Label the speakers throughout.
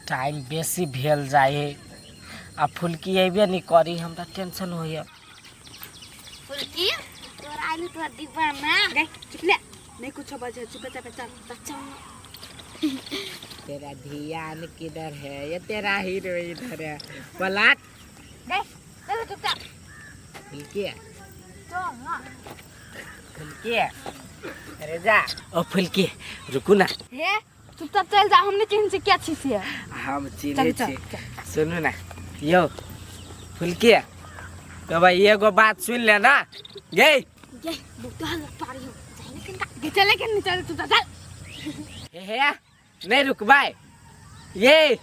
Speaker 1: Time बेसी भेल जाए आ फुलकी अबे नहीं करी हमरा टेंशन होइए।
Speaker 2: फुलकी तोर आइली तोर दीवाना रे चुप ले नहीं कुछ बजे चुप चल बच्चा
Speaker 1: तेरा ध्यान किधर है? ये तेरा हीरो इधर है। पलट
Speaker 2: दे चल चुपचाप
Speaker 1: फुलकी
Speaker 2: चल ना
Speaker 1: फुलकी अरे जा ओ फुलकी रुको ना।
Speaker 2: हे चुपचाप चल जा हमने चिन्ह से क्या चीज है
Speaker 1: हम चिन्हे छी। सुनो ना यो फुलकी तो भाई एगो बात सुन ले ना गे
Speaker 2: ये बुक हल पारी हो जाने के चले के नहीं चल चुपचाप चल
Speaker 1: हे नहीं रुकबाई ये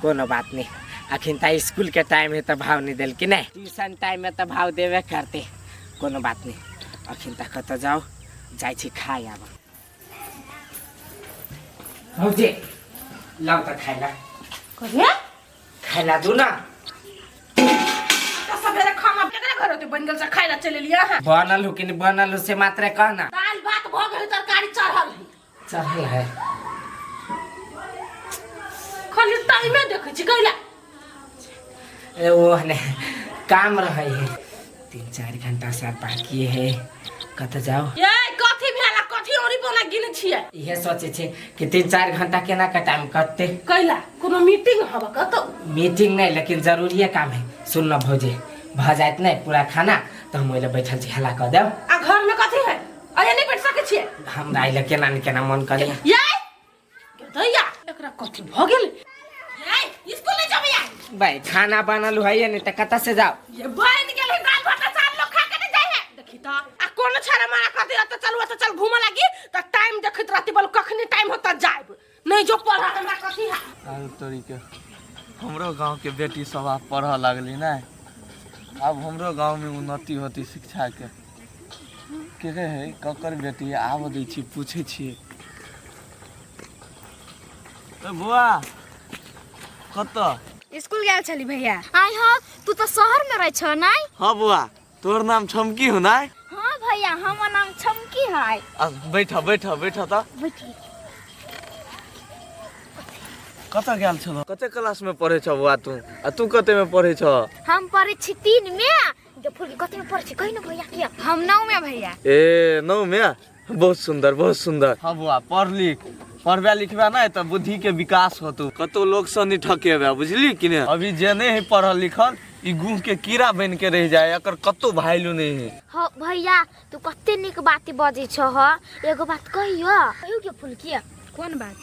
Speaker 1: कोनो बात नहीं। अखिन ता स्कूल के टाइम है तो भाव नहीं दिल कि नहीं ट्यूशन टाइम में तो भाव देवे करते कोनो बात नहीं। अखिन तक तो जाओ जाई छी खाए आब हो जे लाओ तो खाइला
Speaker 2: करे
Speaker 1: खाइला दू ना
Speaker 2: तो सवेरे खाना केकरा घर होते बन गेल से खाइला चले लिया है
Speaker 1: बनल हो कि नहीं बनल हो से मात्र कहना
Speaker 2: दाल भात भ गेल तरकारी चढ़ल है
Speaker 1: चढ़ल है
Speaker 2: खाली टाइम में देखे छी गइला
Speaker 1: ए वो ने काम रहे है 3-4 घंटा से बाकी है कत जाओ
Speaker 2: ये कथि भेला कथि औरी बोला गिन छिए
Speaker 1: ये सोचे छे कि 3-4 घंटा केना का टाइम कटते
Speaker 2: कइला कोनो मीटिंग हबा कतो
Speaker 1: मीटिंग नहीं लेकिन जरूरी काम है। सुन न भौजे भ जात नहीं पूरा खाना तो हम ओइले बैठल छी हला क देब
Speaker 2: आ घर में कथि है अये नहीं बैठ सके छिए
Speaker 1: हम आइले केना न केना मन करे
Speaker 2: ये दैया एकरा कथि भ गेल ये स्कूल नहीं जाबे
Speaker 1: भाई खाना बनल है नहीं त कत से जाओ
Speaker 2: ये बन गेल दाल भात चार लोग खा के नहीं जाए है देखी त आ कोनो छारा मारा कथि त चल घूम लागी त टाइम देखत रहती बोल कखनी टाइम होता जाब नहीं जो पढ़ा हमरा कथि है
Speaker 3: आर तरीके हमरो गांव के बेटी सब आप पढ़ लगली ना अब हमरो गांव में उन्नति होती शिक्षा के है ककर बेटी आब दै छी पूछे छी ए बुआ कत
Speaker 2: स्कूल गेल छली भैया आई हो तू तो शहर में रह छ नाय
Speaker 3: हां बुआ तोर नाम छमकी हो ना
Speaker 2: हां भैया हमर नाम छमकी है
Speaker 3: बैठ त
Speaker 2: बैठी
Speaker 3: कत गेल छ कते क्लास में पढ़े छ बुआ तू कते में पढ़े छ
Speaker 2: हम पढ़े छी 3 में जो फुल कते में पढ़े छी कहि न भैया किया हम 9 में भैया
Speaker 3: ए 9 में बहुत सुंदर हाँ बुआ पढ़ लिख पढ़बे लिखबे ना तो बुद्धि के विकास होतो कतो लोग से नहीं ठकेबे बुझली कि ने अभी जे नहीं है पढ़ल लिखल ई गुह के कीड़ा बन के रह जाए अकर कतो वैल्यू नहीं है
Speaker 2: हो भैया तू कते निक बात बजे छ ह एगो बात कहियो कहियो के फुल किया कौन बात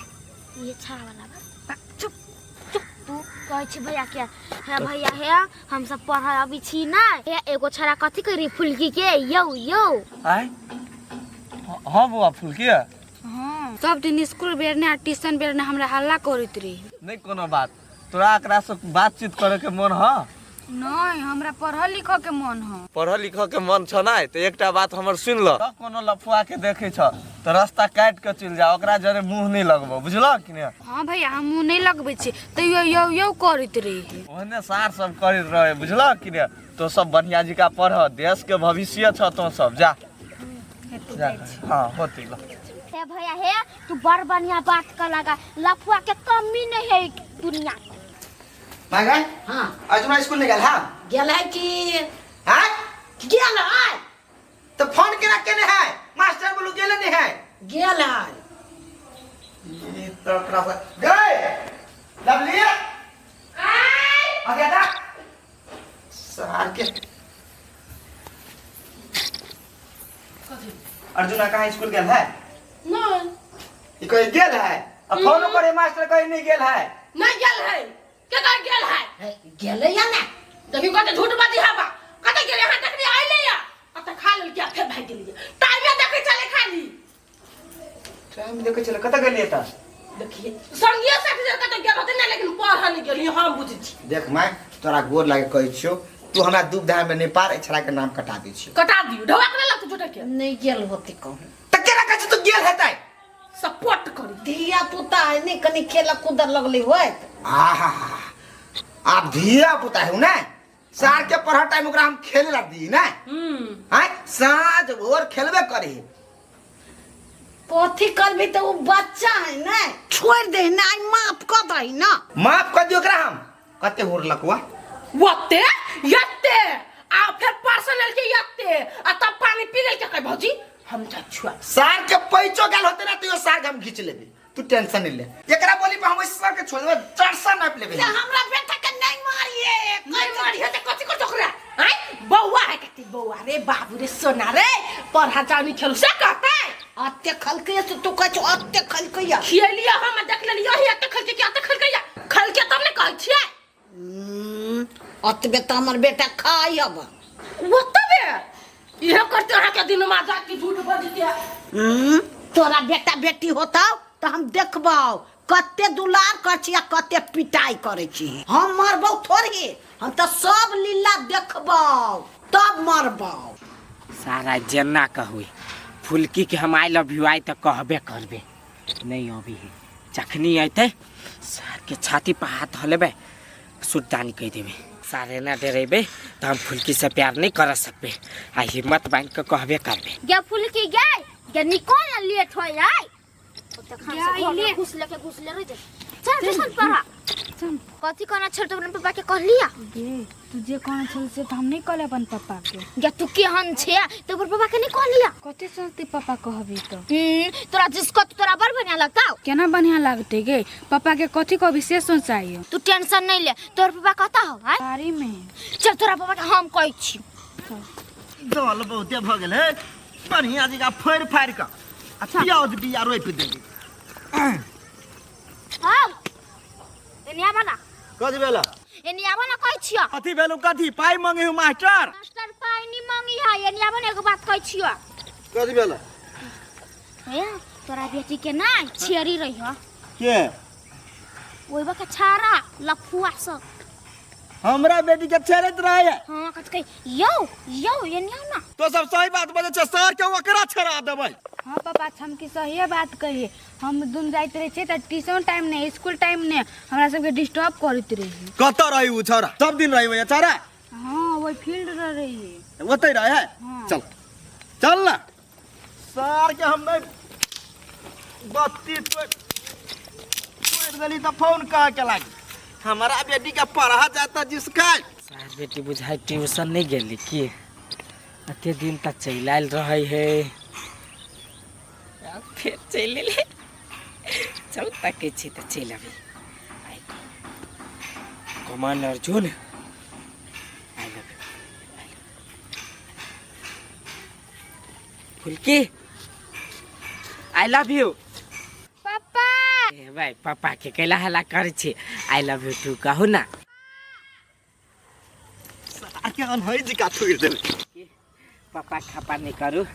Speaker 2: ये छा वाला बात चुप चुप तू कह छी भैया क्या है भैया है हम सब पढ़ अभी छी ना एगो छरा कथि करी फुलकी के यो
Speaker 3: आय हां बुआ फुलकी
Speaker 2: हां सब दिन स्कूल बेरने ट्यूशन बेरने हमरा हल्ला करत रही
Speaker 3: नहीं कोनो बात तोरा एकरा से बातचीत करे के मन ह
Speaker 2: नहीं हमरा पढ़ल लिखल के मन ह
Speaker 3: पढ़ल लिखल के मन छ ना तो एकटा बात हमर सुन ल कोनो लफुआ के देखे छ तो रास्ता काट के चल जा ओकरा जरे मुंह नहीं लगबो बुझलो कि ने
Speaker 2: हां भैया हम मुंह नहीं लगबै छी त यो करत रही
Speaker 3: ओहने सार सब करत रहे बुझलो कि ने तो सब बढ़िया जी का पढ़ देश के भविष्य छ तो सब जा हां होती ल
Speaker 2: हे भैया हे तू बड़ बढ़िया बात कर लगा लफुआ के कमी नहीं है दुनिया
Speaker 4: मागन
Speaker 1: हां
Speaker 4: आज ना स्कूल निकल हां
Speaker 1: गेल है कि
Speaker 4: हां
Speaker 1: गेल है
Speaker 4: तो फोन केने है मास्टर बोलू गेले नहीं है
Speaker 1: गेल है
Speaker 4: ये तो क्राफ गए लवली आ गया था सार के अर्जुना कहाँ स्कूल गेल है
Speaker 2: नहीं
Speaker 4: ये कोई गेल है अब फोन करे मास्टर कहीं नहीं गेल है
Speaker 2: नहीं गेल है के कह गेल है
Speaker 1: गेल या ना
Speaker 2: देखियो कते झूठ बाती हबा कते गेल यहां तक नहीं आइले या कते खा लेल क्या फिर भाग गेलिए टाइम में देखे चले खाली
Speaker 4: टाइम देखे चले कत गेलिए त
Speaker 2: देखिए संगिया साथ जे कते गेल होते ना लेकिन पढ़ा नहीं गेलिए हम बुझी छी
Speaker 4: देख मैं तोरा गोर लागे कहै छियो तू हमरा दुविधा में नहीं पार छड़ा के नाम कटा दै छियो
Speaker 2: कटा दियो ढवा के लग झूठा के
Speaker 1: नहीं गेल होते कहूं
Speaker 4: त केना कहै तू गेल हेतै
Speaker 2: सपोर्ट करी
Speaker 1: धिया पुता है नहीं कनी खेला कूद लगले होय
Speaker 4: आहा आप धिया पुता है ना सार के पढ़ा टाइम ओकरा हम खेले लग दी ना हैं साँझ भोर खेलबे करी
Speaker 5: कथी करबी तो वो बच्चा है ना, छोड़ दे ना, माफ कर दे ना।
Speaker 4: माफ कर दियो ओकरा हम कते होरलक वा
Speaker 6: वते यते आ फिर पर्सनल के यते आ तब पानी पी ले के भौजी हम जा छुआ
Speaker 4: सार के पैचो गाल होते ना तो यो सार के हम खींच लेबे, तू टेंशन नहीं ले। एकरा बोली पे हम सार के छोड़ देबे, चरसा नाप लेबे।
Speaker 6: हमरा बेटा के नहीं मारिए, कोई मारिए त कथि कर तोकरा हैं बौआ है कति बौआ रे बाबू रे सोना रे पढ़ा जानी खेल से कहते
Speaker 5: अत्ते खल के तू कह छ अत्ते खल के या
Speaker 6: खेलिया हम देख लेलिया ही अत्ते खल के क्या अत्ते खल के या खल के तब ने कहै छियै
Speaker 5: अतबे त हमर बेटा खाई अब
Speaker 6: वतबे इहे करते रहा के दिन में जात की झूठ बोल दिया
Speaker 5: तोरा बेटा बेटी होता तो हम देखबौ कते दुलार कर छी, कते पिटाई करे छी। हम मरबौ थोड़ी, हम तो सब लीला देखबौ तब मरबौ।
Speaker 1: सारा जेना कहू फुलकी के हम आई लव यू आई तो कहबे करबे नहीं अभी है जखनी अते सार के छाती पर हाथ हलेबे सुल्तानी कह देबे सारे ना डरेबे तो हम फुलकी से प्यार नहीं कर सकबे आ हिम्मत बांध के कहबे करबे
Speaker 2: गे फुलकी गे निकल लेट हो जाए तो खान से घुस ले रे चल ट्यूशन पढ़ा कथी कहना छड़ तो अपने पापा के कह लिया
Speaker 7: तुझे कौन छल से तो हम नहीं कहले अपन पापा के
Speaker 2: गे तू केहन छे तो अपन पापा के नहीं कह लिया
Speaker 7: कते सोचती पापा कहबी तो
Speaker 2: तोरा जिसको तोरा बड़ बढ़िया लगता
Speaker 7: केना बढ़िया लगते गे पापा के कथी को विशेष सोचाइयो
Speaker 2: तू टेंशन नहीं ले तोर पापा कहता हो हां
Speaker 7: बारी में
Speaker 2: चल तोरा पापा के हम कहै छी
Speaker 4: दल बहुते भ गेल है, बढ़िया जगह फोड़ फाड़ के आ प्याज बिया रोप देबे।
Speaker 2: हां एनिया बना
Speaker 4: कथि भेला
Speaker 2: एनिया बना कहै छियो
Speaker 4: कथि भेलु कथि पाई मांगे हूं मास्टर
Speaker 2: मास्टर पाई नहीं मांगी है एनिया बना एक बात कहै छियो
Speaker 4: कथि भेला
Speaker 2: ए तोरा बेटी के ना छेरी रही हो
Speaker 4: के
Speaker 2: ओइ बा के छारा लफुआ सब
Speaker 4: हमरा बेटी के छेड़त रहे है।
Speaker 2: हां कत कह यो एनिया ना
Speaker 4: तो सब सही बात बजे छ, सर के ओकरा छेड़ा देबै।
Speaker 7: हां पापा हम की सही बात कहिए हम दुन जाइत रहे छे त ट्यूशन टाइम ने स्कूल टाइम ने हमरा सब के डिस्टर्ब करत रही
Speaker 4: कत रही उ छोरा सब दिन रही है छोरा
Speaker 7: हां वो फील्ड रही है
Speaker 4: ओतै रहे है।
Speaker 7: हाँ।
Speaker 4: चल चल ना सर के हम नहीं बत्ती तोड़ देली तो फोन कह के लागी हमारा बेटी का पढ़ा जाता जिसका
Speaker 1: सार बेटी बुझाई ट्यूशन नहीं गेली की अते दिन तक चलाल रही है फिर चल ले चौथा के छी तो चल अभी कमान अर्जुन आई लव फुलकी आई लव यू
Speaker 2: पापा
Speaker 1: ए भाई पापा के कैला हला कर छी आई लव यू टू कहू ना
Speaker 4: आके अनहई जी का छोड़ देले
Speaker 1: पापा खपा नहीं करू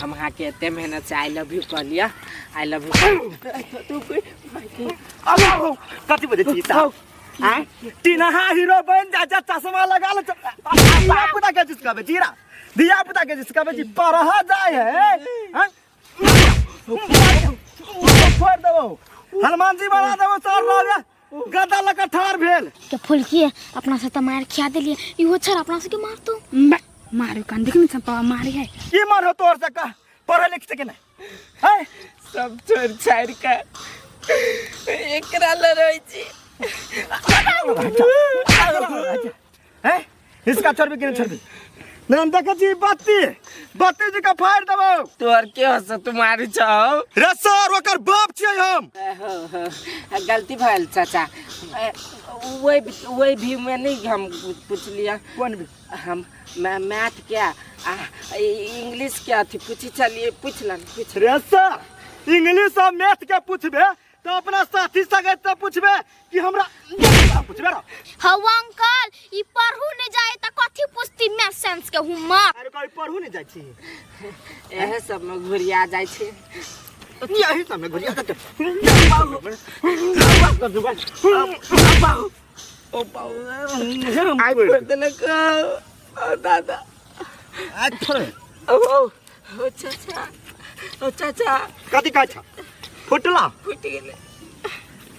Speaker 1: हम हाँ के इतने मेहनत से आई लव यू कर लिया आई लव यू
Speaker 4: कति बजे छी ता हां तीनहा हीरो बन जा चश्मा लगा ले दिया पुता के जिसका बे जीरा दिया पुता के जिसका बे जी पढ़ा जाए है हां फोड़ दो हनुमान जी बना दो सर लगे गदा लगा ठार भेल
Speaker 2: के फुलकी अपना से त मार खिया देलिए इहो छर अपना से के मार तो
Speaker 7: मारू कान देख न पापा मारी है
Speaker 4: की मार हो तोर से का पढ़े लिख सके नहीं है
Speaker 1: सब छोड़ छाड़ का एकरा लड़ोई छी
Speaker 4: है इसका छोड़ भी छोड़ भी नंदा का जी बत्ती जी का फाड़ दबो
Speaker 1: तोर के हस तुम्हारी छौ
Speaker 4: रे सर ओकर बाप छियै हम
Speaker 1: गलती भइल चाचा वही भी में नहीं हम पूछ लिया
Speaker 4: कौन भी
Speaker 1: हम मैथ क्या इंग्लिश क्या थी पूछी चलिए पूछ
Speaker 4: रे सर इंग्लिश और मैथ के पूछबे तो अपना साथी संगत से पूछबे कि हमरा पूछबे रो
Speaker 2: हौ अंकल ई पढ़ू ने जाए त कथि पूछती मैं सेंस के हुमा
Speaker 4: अरे कोई पढ़ू नहीं जाय छी
Speaker 1: एहे सब में घुरिया जाय छै
Speaker 4: यही सब में घुरिया जाते
Speaker 1: ओ बाऊ आई पढ़ने का दादा
Speaker 4: आज थोड़े
Speaker 1: ओ चाचा
Speaker 4: कथि कहै छ फुटला
Speaker 1: फुट गेले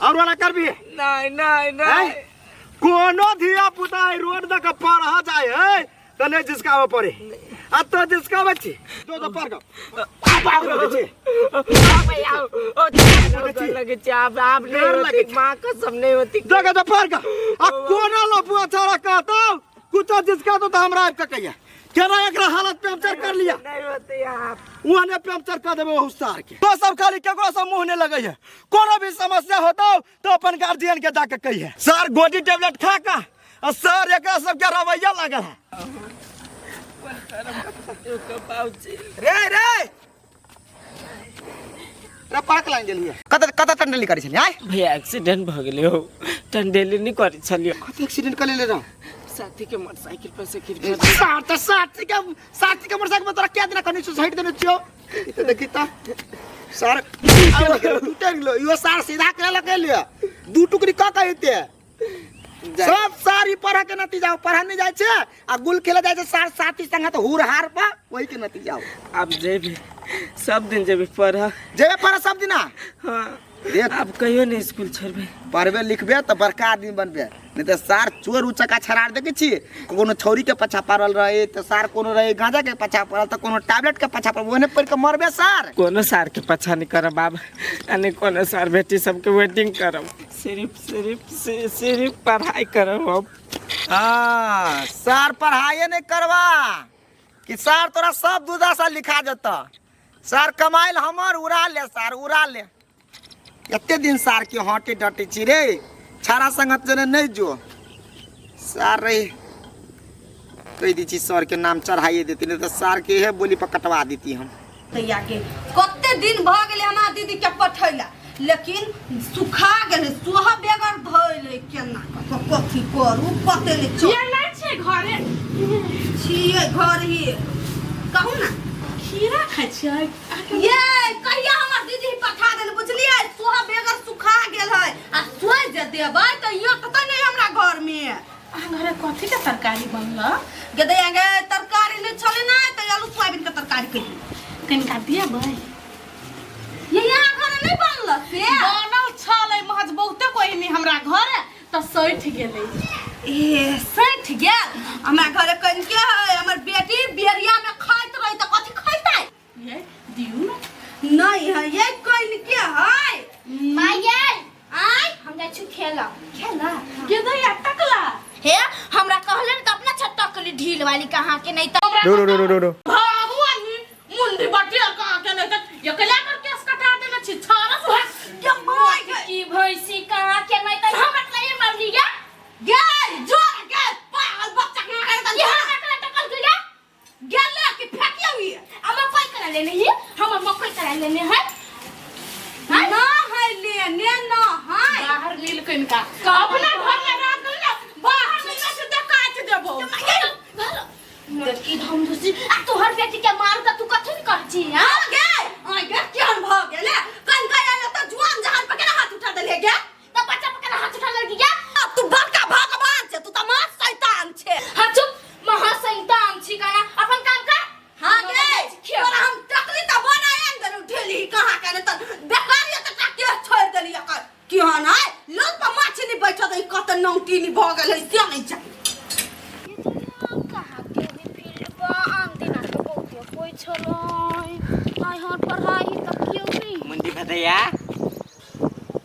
Speaker 4: और वाला कर भी
Speaker 1: नहीं
Speaker 4: कोनो धिया पुता रोड तक पढ़ा जाए है तने जिसका वो पड़े आ तो जिसका बच्ची दो पर का
Speaker 1: आप नहीं होती, माँ कसम नहीं होती।
Speaker 4: दो पर का आ कोना लपुआ छाड़ा कहता कुछ जिसका तो हमरा का कहिया केना एकरा हालत पंचर कर लिया
Speaker 1: नहीं होती आप।
Speaker 4: वहां ने पंचर कर देबे होस्तार के तो सब खाली केकरो सब मुंह ने लगे है। कोनो भी समस्या होता तो अपन गार्जियन के जाके कहिए सर गोटी टेबलेट खा का और सर एकरा सब के रवैया लागल है। रे रे रे पार्क लाइन गेलिए कत टंडली करै छलिए आय
Speaker 1: भैया एक्सीडेंट भ गेलै हो, टंडेली नहीं करै छलिए।
Speaker 4: कत एक्सीडेंट कर ले रहा
Speaker 1: साथी के मोटरसाइकिल पर से गिर
Speaker 4: साथी के मोटरसाइकिल में तोरा क्या देना करनी सुसाइड देने छियो तो देखी ता सर टूट गेलो यो सर सीधा करे लगे लिया दू टुकड़ी का कहते सब सारी पढ़ा के नतीजा पढ़ा नहीं जाय छे आ गुल खेले जाय छे सार साथी संग तो हुर हार पा वही के नतीजा
Speaker 1: आप जेबी सब दिन जेबी पढ़ा
Speaker 4: जेबे पढ़ा सब दिन
Speaker 1: हां
Speaker 4: देख
Speaker 1: आप कहियो नहीं स्कूल छोड़बे
Speaker 4: पढ़बे लिखबे तो बड़का आदमी बनबे नहीं तो सार चोर उचका छरार देखे छी कोनो छौरी के पछा पड़ल रहे तो सार कोनो रहे गांजा के पछा पड़ल तो कोनो टैबलेट के पछा पड़ल ओने पड़ के मरबे सार
Speaker 1: कोनो सार के पछा नहीं करब बाबा अने कोनो सार बेटी सबके वेटिंग करब सिर्फ पढ़ाई करब अब।
Speaker 4: हां सार पढ़ाई नहीं करवा कि सार तोरा सब दूधा सा लिखा जता सार कमाइल हमर उड़ा ले सार उड़ा ले एते दिन सार के हटे डटे छी रे छाड़ा संगत जने नहीं जो सार रे कह दी छी सर के नाम चढ़ाइए देती नहीं तो सार के है बोली पर कटवा देती हम
Speaker 6: तैया के कते दिन भ गेले हमरा दीदी के पठैला लेकिन सुखा गेले सोहा बेगर धइले केना कथि करू पते ले छ ये नहीं छै घरे छिए घर ही कहू ना खीरा खाइ छै ये कहिया हमर दीदी पठा देले बुझलिए सोहा बेगर सुखा गेल है आ सोइ जे देबै त यो त नहीं हमरा घर में घरे कथि के तरकारी बनला गदे आगे तरकारी ले छले ना त आलू सोयाबीन के तरकारी कइली कनिका देबै ये यहाँ घर नहीं बनल से बनल छले महज बहुते कोई नहीं हमरा घर त सैठ गेलै ए सैठ गेल हमरा घरे कनिके है हमर बेटी बेरिया में खाइत रही त कथि खैतै ये दिउ नहीं है ये कनिके है
Speaker 2: माये
Speaker 6: आय
Speaker 2: हम जाय छु खेला
Speaker 6: के दैया टकला
Speaker 2: हे हमरा कहले त अपना छत्ता के ढील वाली कहां के नहीं त
Speaker 4: रो
Speaker 6: भगवान मुंडी बटिया कहां के नहीं त ये कला कर केस कटा देना छी छारा सुहा के माय
Speaker 2: की भैंसी कहां के नहीं त हमरा कहीं मार लिया
Speaker 6: गए जोर के पागल बच्चा के मारे त
Speaker 2: ये हमरा टकल गया
Speaker 6: गेले कि फेंकिया हुई
Speaker 2: हम कोई करा लेने ही हम मकई करा लेने है
Speaker 6: ना है लेने ना है बाहर नील कनका अपना घर में रात गल ना बाहर नील से देखात देबो
Speaker 2: देखी हम दूसरी आ तोहर बेटी के मार का तू कथि कर छी हां
Speaker 6: आ गे केहन भ गेले कनका आले त जुआन जहान पे केना हाथ उठा देले गे
Speaker 2: तो बच्चा पे केना हाथ उठा लगी गया
Speaker 6: तू बड़का भगवान छे तू त मां शैतान छे
Speaker 2: हां चुप महा शैतान छी काना अपन काम कर
Speaker 6: हां गे तोरा हम टकली त बनाए न देलु ढेली कहां के त बेकारिया त टके छोड़ देली एकर केहन है लोग पर माछनी बैठा दे कत नौटीनी भ गेले से नहीं जा
Speaker 2: कहां के भी फील्ड पर आम दिना के बहुत कोई छलोय आय हर पढ़ाई तक क्यों नहीं
Speaker 1: मुंडी भदैया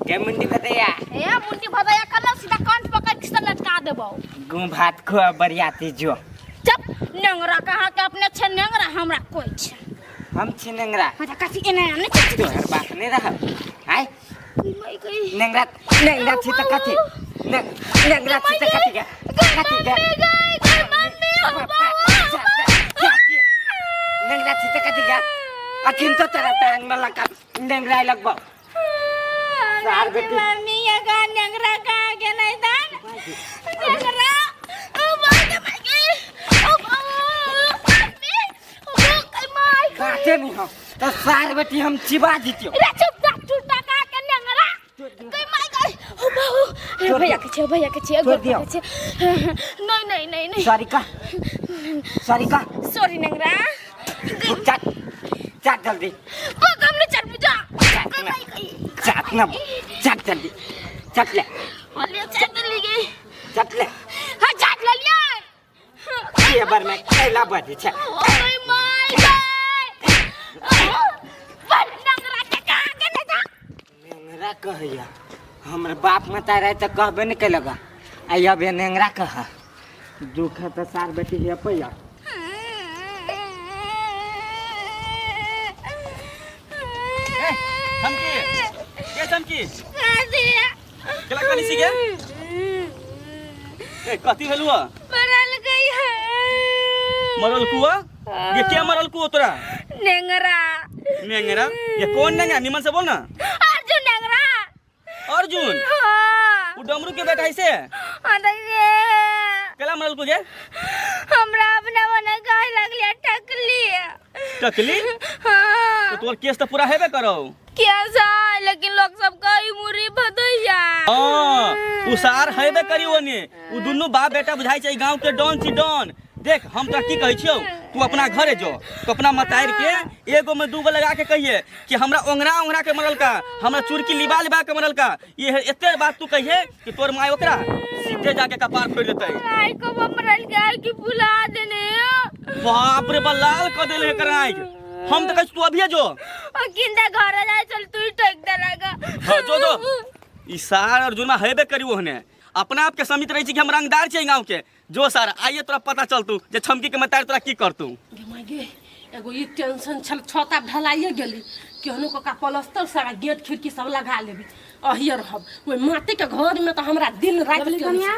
Speaker 1: के मुंडी भदैया
Speaker 2: ए मुंडी भदैया कल सीधा कंठ पकड़ के लटका देबो
Speaker 1: गू भात खो बरियाती जो
Speaker 2: चुप नेंगरा कहां के अपने छे नेंगरा हमरा कोई छे
Speaker 1: हम छी नेंगरा
Speaker 2: मजा कथि एने ने चुप
Speaker 1: तोहर बात नहीं रह आय
Speaker 2: मैं गई
Speaker 1: नेंगरा छी त कथि नेंगरा छी त कथि के नेंगरा छी त कथि के अखिन तो तेरा टांग में लगा नेंगरा लगबो सार बेटी
Speaker 2: मम्मी ये का नेंगरा का के नहीं दान नेंगरा ओ भाग भागी ओ माय
Speaker 1: काटे नहीं हो तो सार बेटी हम चिबा दितियो
Speaker 2: रे चुप जा टूटा का के नेंगरा कोई माय गई ओ बाबू भैया के छे नहीं
Speaker 1: सॉरी का
Speaker 2: सॉरी नेंगरा
Speaker 1: चाट जल्दी
Speaker 2: पकम ने चल बुझा
Speaker 1: चाट जल्दी चाट ले
Speaker 2: ले चल गई
Speaker 1: चाट ले
Speaker 2: हां चाट ले लिया
Speaker 1: देवर में कैला बजे छे
Speaker 2: ओए माय गॉड नंगरा के कहां के जा
Speaker 1: नेंगरा कहैया हमर बाप मता रहे त कहबे न कैलगा आई अब नेंगरा कह दुख है त सार बेटी हे पैया
Speaker 3: धमकी केला कनी सी गे ए कथी भेलुआ
Speaker 2: मरल गई है
Speaker 3: मरल कुआ ये क्या मरल कुआ तोरा
Speaker 2: नेंगरा
Speaker 3: नेंगरा ये कौन नेंगरा निमन से बोल ना
Speaker 2: अर्जुन नेंगरा
Speaker 3: अर्जुन
Speaker 2: हाँ
Speaker 3: वो डमरू के बेटा ऐसे
Speaker 2: अरे
Speaker 3: केला मरल को गे
Speaker 2: हमरा अपना बना गाय लगलिया टकली हाँ
Speaker 3: तो तोर केस तो पूरा हेबे करो
Speaker 2: क्या सा लेकिन लोग सब कई मुरी भदैया
Speaker 3: हां उसार हेबे करी ओने उ दुनु बाप बेटा बुझाई छै गांव के डॉन छी डॉन देख हम तोरा की कहै छियौ तू अपना घरे जो तो अपना मतार के एगो में दूगो लगा के कहिए कि हमरा ओंगरा के मरल का हमरा चुरकी लिबा के मरल का ये एते बात तू कहिए कि तोर माय ओकरा सीधे जाके कपार फोड़ देतै
Speaker 2: आई को मरल गाय की बुला देने
Speaker 3: बाप रे बलाल क देले है कराई हम तो कहै तू अभी जो
Speaker 2: और किंदा घर जाए चल तू टक दे लगा
Speaker 3: हां जो ई सार अर्जुन में हेबे करी ओहने अपना आप के समित रही छी कि हम रंगदार छी गांव के जो सर आइए तोरा पता चलतू जे छमकी के मतार तोरा की करतू
Speaker 6: गे माय गे एगो ई टेंशन छल छता ढलाइए गेली केहनो का प्लास्टर सारा गेट खिड़की सब लगा लेबी अहियर रहब ओइ माटी के घर में तो हमरा दिन रात
Speaker 7: कनिया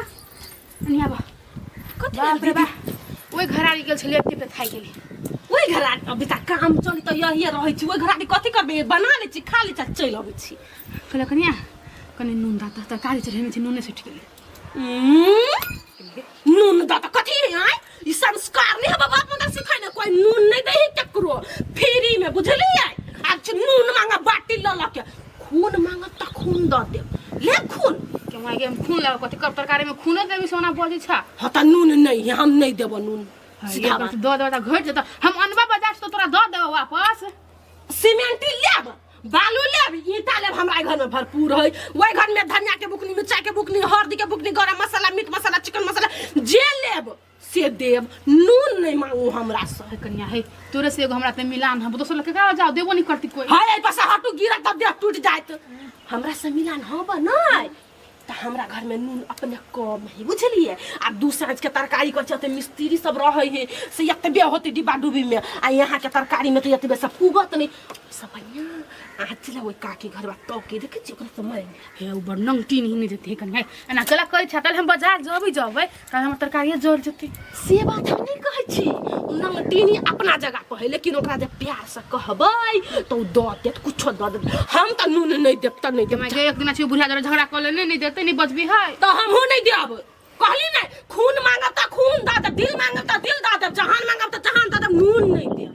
Speaker 7: कनिया बा
Speaker 6: कथि
Speaker 7: बाप रे बा ओइ घरारी गेल छलिए एते पे खाइ गेली
Speaker 6: ओइ घर अभी तक काम चली तो यही रहै छी ओइ घर कथि करबे बना ले छी खा ले छी चल अबै छी
Speaker 7: कहले कनिया कनि नून दा त तरकारी चढ़ेने छी नूने सुट गेलै
Speaker 6: नून दा त कथि आइ ई संस्कार नहीं है बाप मत सिखाइ न कोई नून नहीं दे केकरो फ्री में बुझली आज नून मांगा बाटी ल ल के खून मांगा त खून द दे ले खून
Speaker 7: के माय गे खून लगा कथि कर तरकारी में खून देबी सोना बजे छ
Speaker 6: ह त नून नहीं हम नहीं देब नून
Speaker 7: सीधा बात दो दो घट जत हम अनबा बाजार तो तोरा दो देबो वापस
Speaker 6: सीमेंट लेब बालू लेब ईटा लेब हमरा घर में भरपूर है ओइ घर में धनिया के बुकनी मिर्चा के बुकनी हल्दी के बुकनी गरम मसाला मीट मसाला चिकन मसाला जे लेब से देब नून नहीं मांगू हमरा से
Speaker 7: कनिया है तोरे से एगो हमरा ते मिलान हम दोसर लके का जाओ देबो नहीं करती कोई
Speaker 6: हाय ए पासा हटू गिरा त देह टूट जात हमरा से मिलान होब नहीं त हमरा घर में नून अपने कम है बुझलिए आ दू साँझ के तरकारी कर चते मिस्त्री सब रहे है से एतबे होते डिब्बा डुबी में आ यहाँ के तरकारी में तो एतबे सब पुगत नहीं सब बढ़िया आज चला ओइ काकी घर बा तो के देखे छी ओकरा समय
Speaker 7: हे उ बड़ नंगटी नहीं देते कनिया एना चला करै छतल हम बाजार जबै त हम तरकारी जोर जते
Speaker 6: से बात हम नहीं कहै छी नंग टीनी अपना जगह पर है लेकिन ओकरा जे प्यार से कहबै तो द देत कुछो द देत हम त नून नहीं देब त नहीं
Speaker 7: मैं
Speaker 6: देब
Speaker 7: एक दिन छी बुढ़िया जरा झगड़ा कर लेने नहीं देते नहीं बचबी है
Speaker 6: तो हमहू नहीं देब कहली नहीं खून मांगब त खून द देब दिल मांगब त दिल द देब जहान मांगब त जहान द देब नून नहीं देब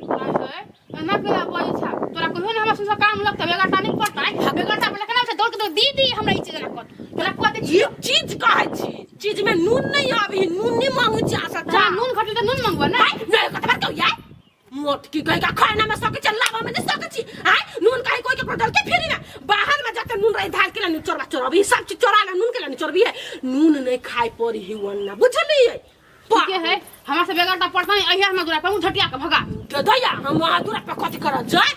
Speaker 7: एना केला बजे छ तोरा कहियो ने हमरा से काम लगत बेगाटा नहीं पड़ता है बेगाटा पे लखना से दौड़ के तो दीदी हमरा ई चीज ना कर केला को दे
Speaker 6: ये चीज कहै छी चीज में नून नहीं आबी नून नहीं मांगू छी आशा
Speaker 7: जा नून घटल त नून मंगवा ना
Speaker 6: नहीं कतबा तो यार मोट की कहे का खाना में सके चल लावा में सके छी हां नून काहे कोई के पड़ल के फेरी ना बाहर में जाके नून रही धाल के ला चोरबा चोरबी सब चीज चोरा ला नून के ला चोरबी है नून नहीं खाए पड़ी ही वन्ना बुझली है
Speaker 7: ठीक है हमरा से बेगाटा पड़ता नहीं अहिया हम दूरा पे झटिया के भगा
Speaker 6: दैया हम वहां दूर पे कथि कर जाय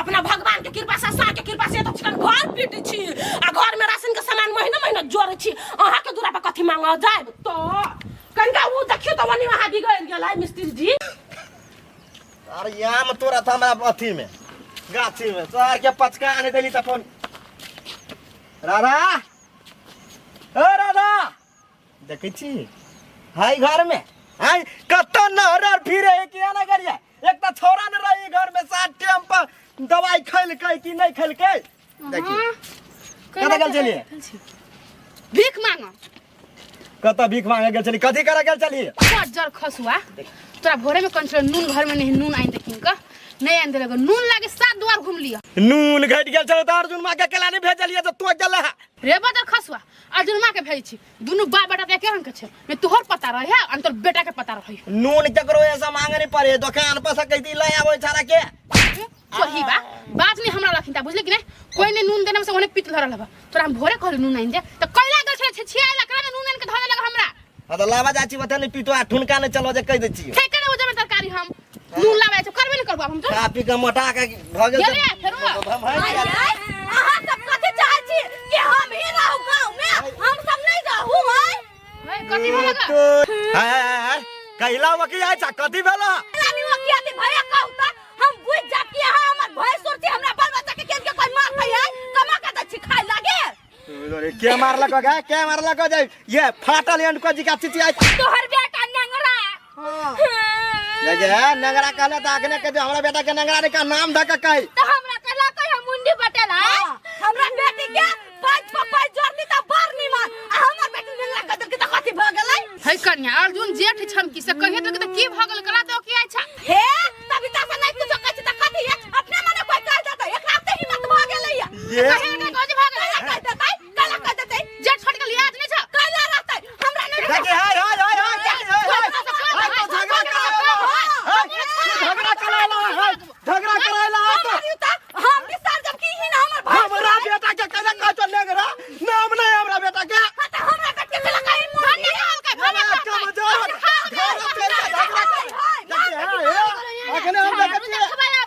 Speaker 6: अपना भगवान के कृपा से सा के कृपा से तो चिकन घर पीट छी आ घर में राशन के सामान महीना महीना जोड़ छी अहा के दूरा पे कथि मांगा जाय तो कनका वो देखियो तो वनी वहां बिगड़ गेलै मिस्त्री जी
Speaker 4: अरे यहाँ में तोरा था हमरा अथी में गाछी में सार के पचका आने देली त फोन राधा ए राधा देखै छी हाय घर में हाय कत नहर फिरे के ना करिया एक त छोरा न रही घर में साथ टाइम पर दवाई खैल के कि नहीं खैल के देखी कत गेल चलिए
Speaker 7: भीख मांगो
Speaker 4: कत भीख मांगे गेल चली कथि करे गेल चली
Speaker 7: जर खसुआ तोरा भोरे में कंचर नून घर में नहीं नून आइन देखिन का नहीं आइन देलक नून लागे 7 द्वार घूम लिया
Speaker 4: नून घट गेल चलो त अर्जुन मां के केला नहीं भेजलिए त तो गेल है
Speaker 7: रे बदर खसुआ अर्जुन मां के भेज छी दुनु बा बेटा के रंग के छे मैं तोहर पता रहे है अंतर बेटा के पता रहे
Speaker 4: नून केकरो ऐसा मांगे नहीं पड़े दुकान पर से कहती ले आवे छारा के
Speaker 7: सही बा बात नहीं हमरा लखिन ता बुझले कि नहीं कोई ने नून देना से ओने पित धरल हबा तोरा हम भोरे कहल नून आइन दे त कैला गल छे छिया लकड़ा में नून आइन के धरे लगा हमरा
Speaker 4: हां तो लावा जाची बता नहीं पीटो आ ठुनका ने चलो जे कह दे छी
Speaker 6: फेंके ना उजे में तरकारी हम नून लावे छ करबे नहीं करबो हम तो
Speaker 4: कापी के मोटा के भ गेल
Speaker 6: गेले फेरो अहाँ सब कथि चाहै छी कि हम ही रहू गांव में हम सब नहीं रहू है कथि भेलगा
Speaker 4: हाय कहला वकी आय छ कथि भेला
Speaker 6: रानी वो किया थी भैया कहू त हम बुझ जा कि हां हमर भय सुरती हमरा बाल बच्चा के केन के कोई मार भई है कमा के त छिखाई लागे
Speaker 4: अरे के मारला का के मारला का जाय ये फाटल एंड को जी का चिची आय
Speaker 6: तोहर बेटा नंगरा हां
Speaker 4: लगे नंगरा कहले त आगने के हमरा बेटा के नंगरा का नाम धक कह
Speaker 6: तो हमरा कहला कह मुंडी पटेल है हमरा बेटी के पांच पपाई जोड़नी त बार नहीं मार आ हमर बेटी नंगरा कदर के त कथि भ गेलै
Speaker 7: है कन्या अर्जुन जेठ छमकी से कहिए तो की भ गेल करा तो की आछा
Speaker 6: हे तभी त से नहीं कुछ कहै छी त कथि है अपने मने कोई कह देता एकरा त हिम्मत भ गेलै
Speaker 4: ये
Speaker 6: कहे के कोज भ गेलै कह देतै कला कह देतै
Speaker 7: जेठ छोड़ के याद नहीं छ
Speaker 6: कला रहतै हमरा नहीं
Speaker 4: लगे हाय झगड़ा करायला
Speaker 6: हम विस्तार जब की ही ना हमर भाई
Speaker 4: हमरा बेटा के कने का चल नंगरा नाम नहीं हमरा बेटा के
Speaker 6: त हमरा बेटी के लगा ई मुंह नहीं हाल के
Speaker 4: भले का मजा अखने हम देखत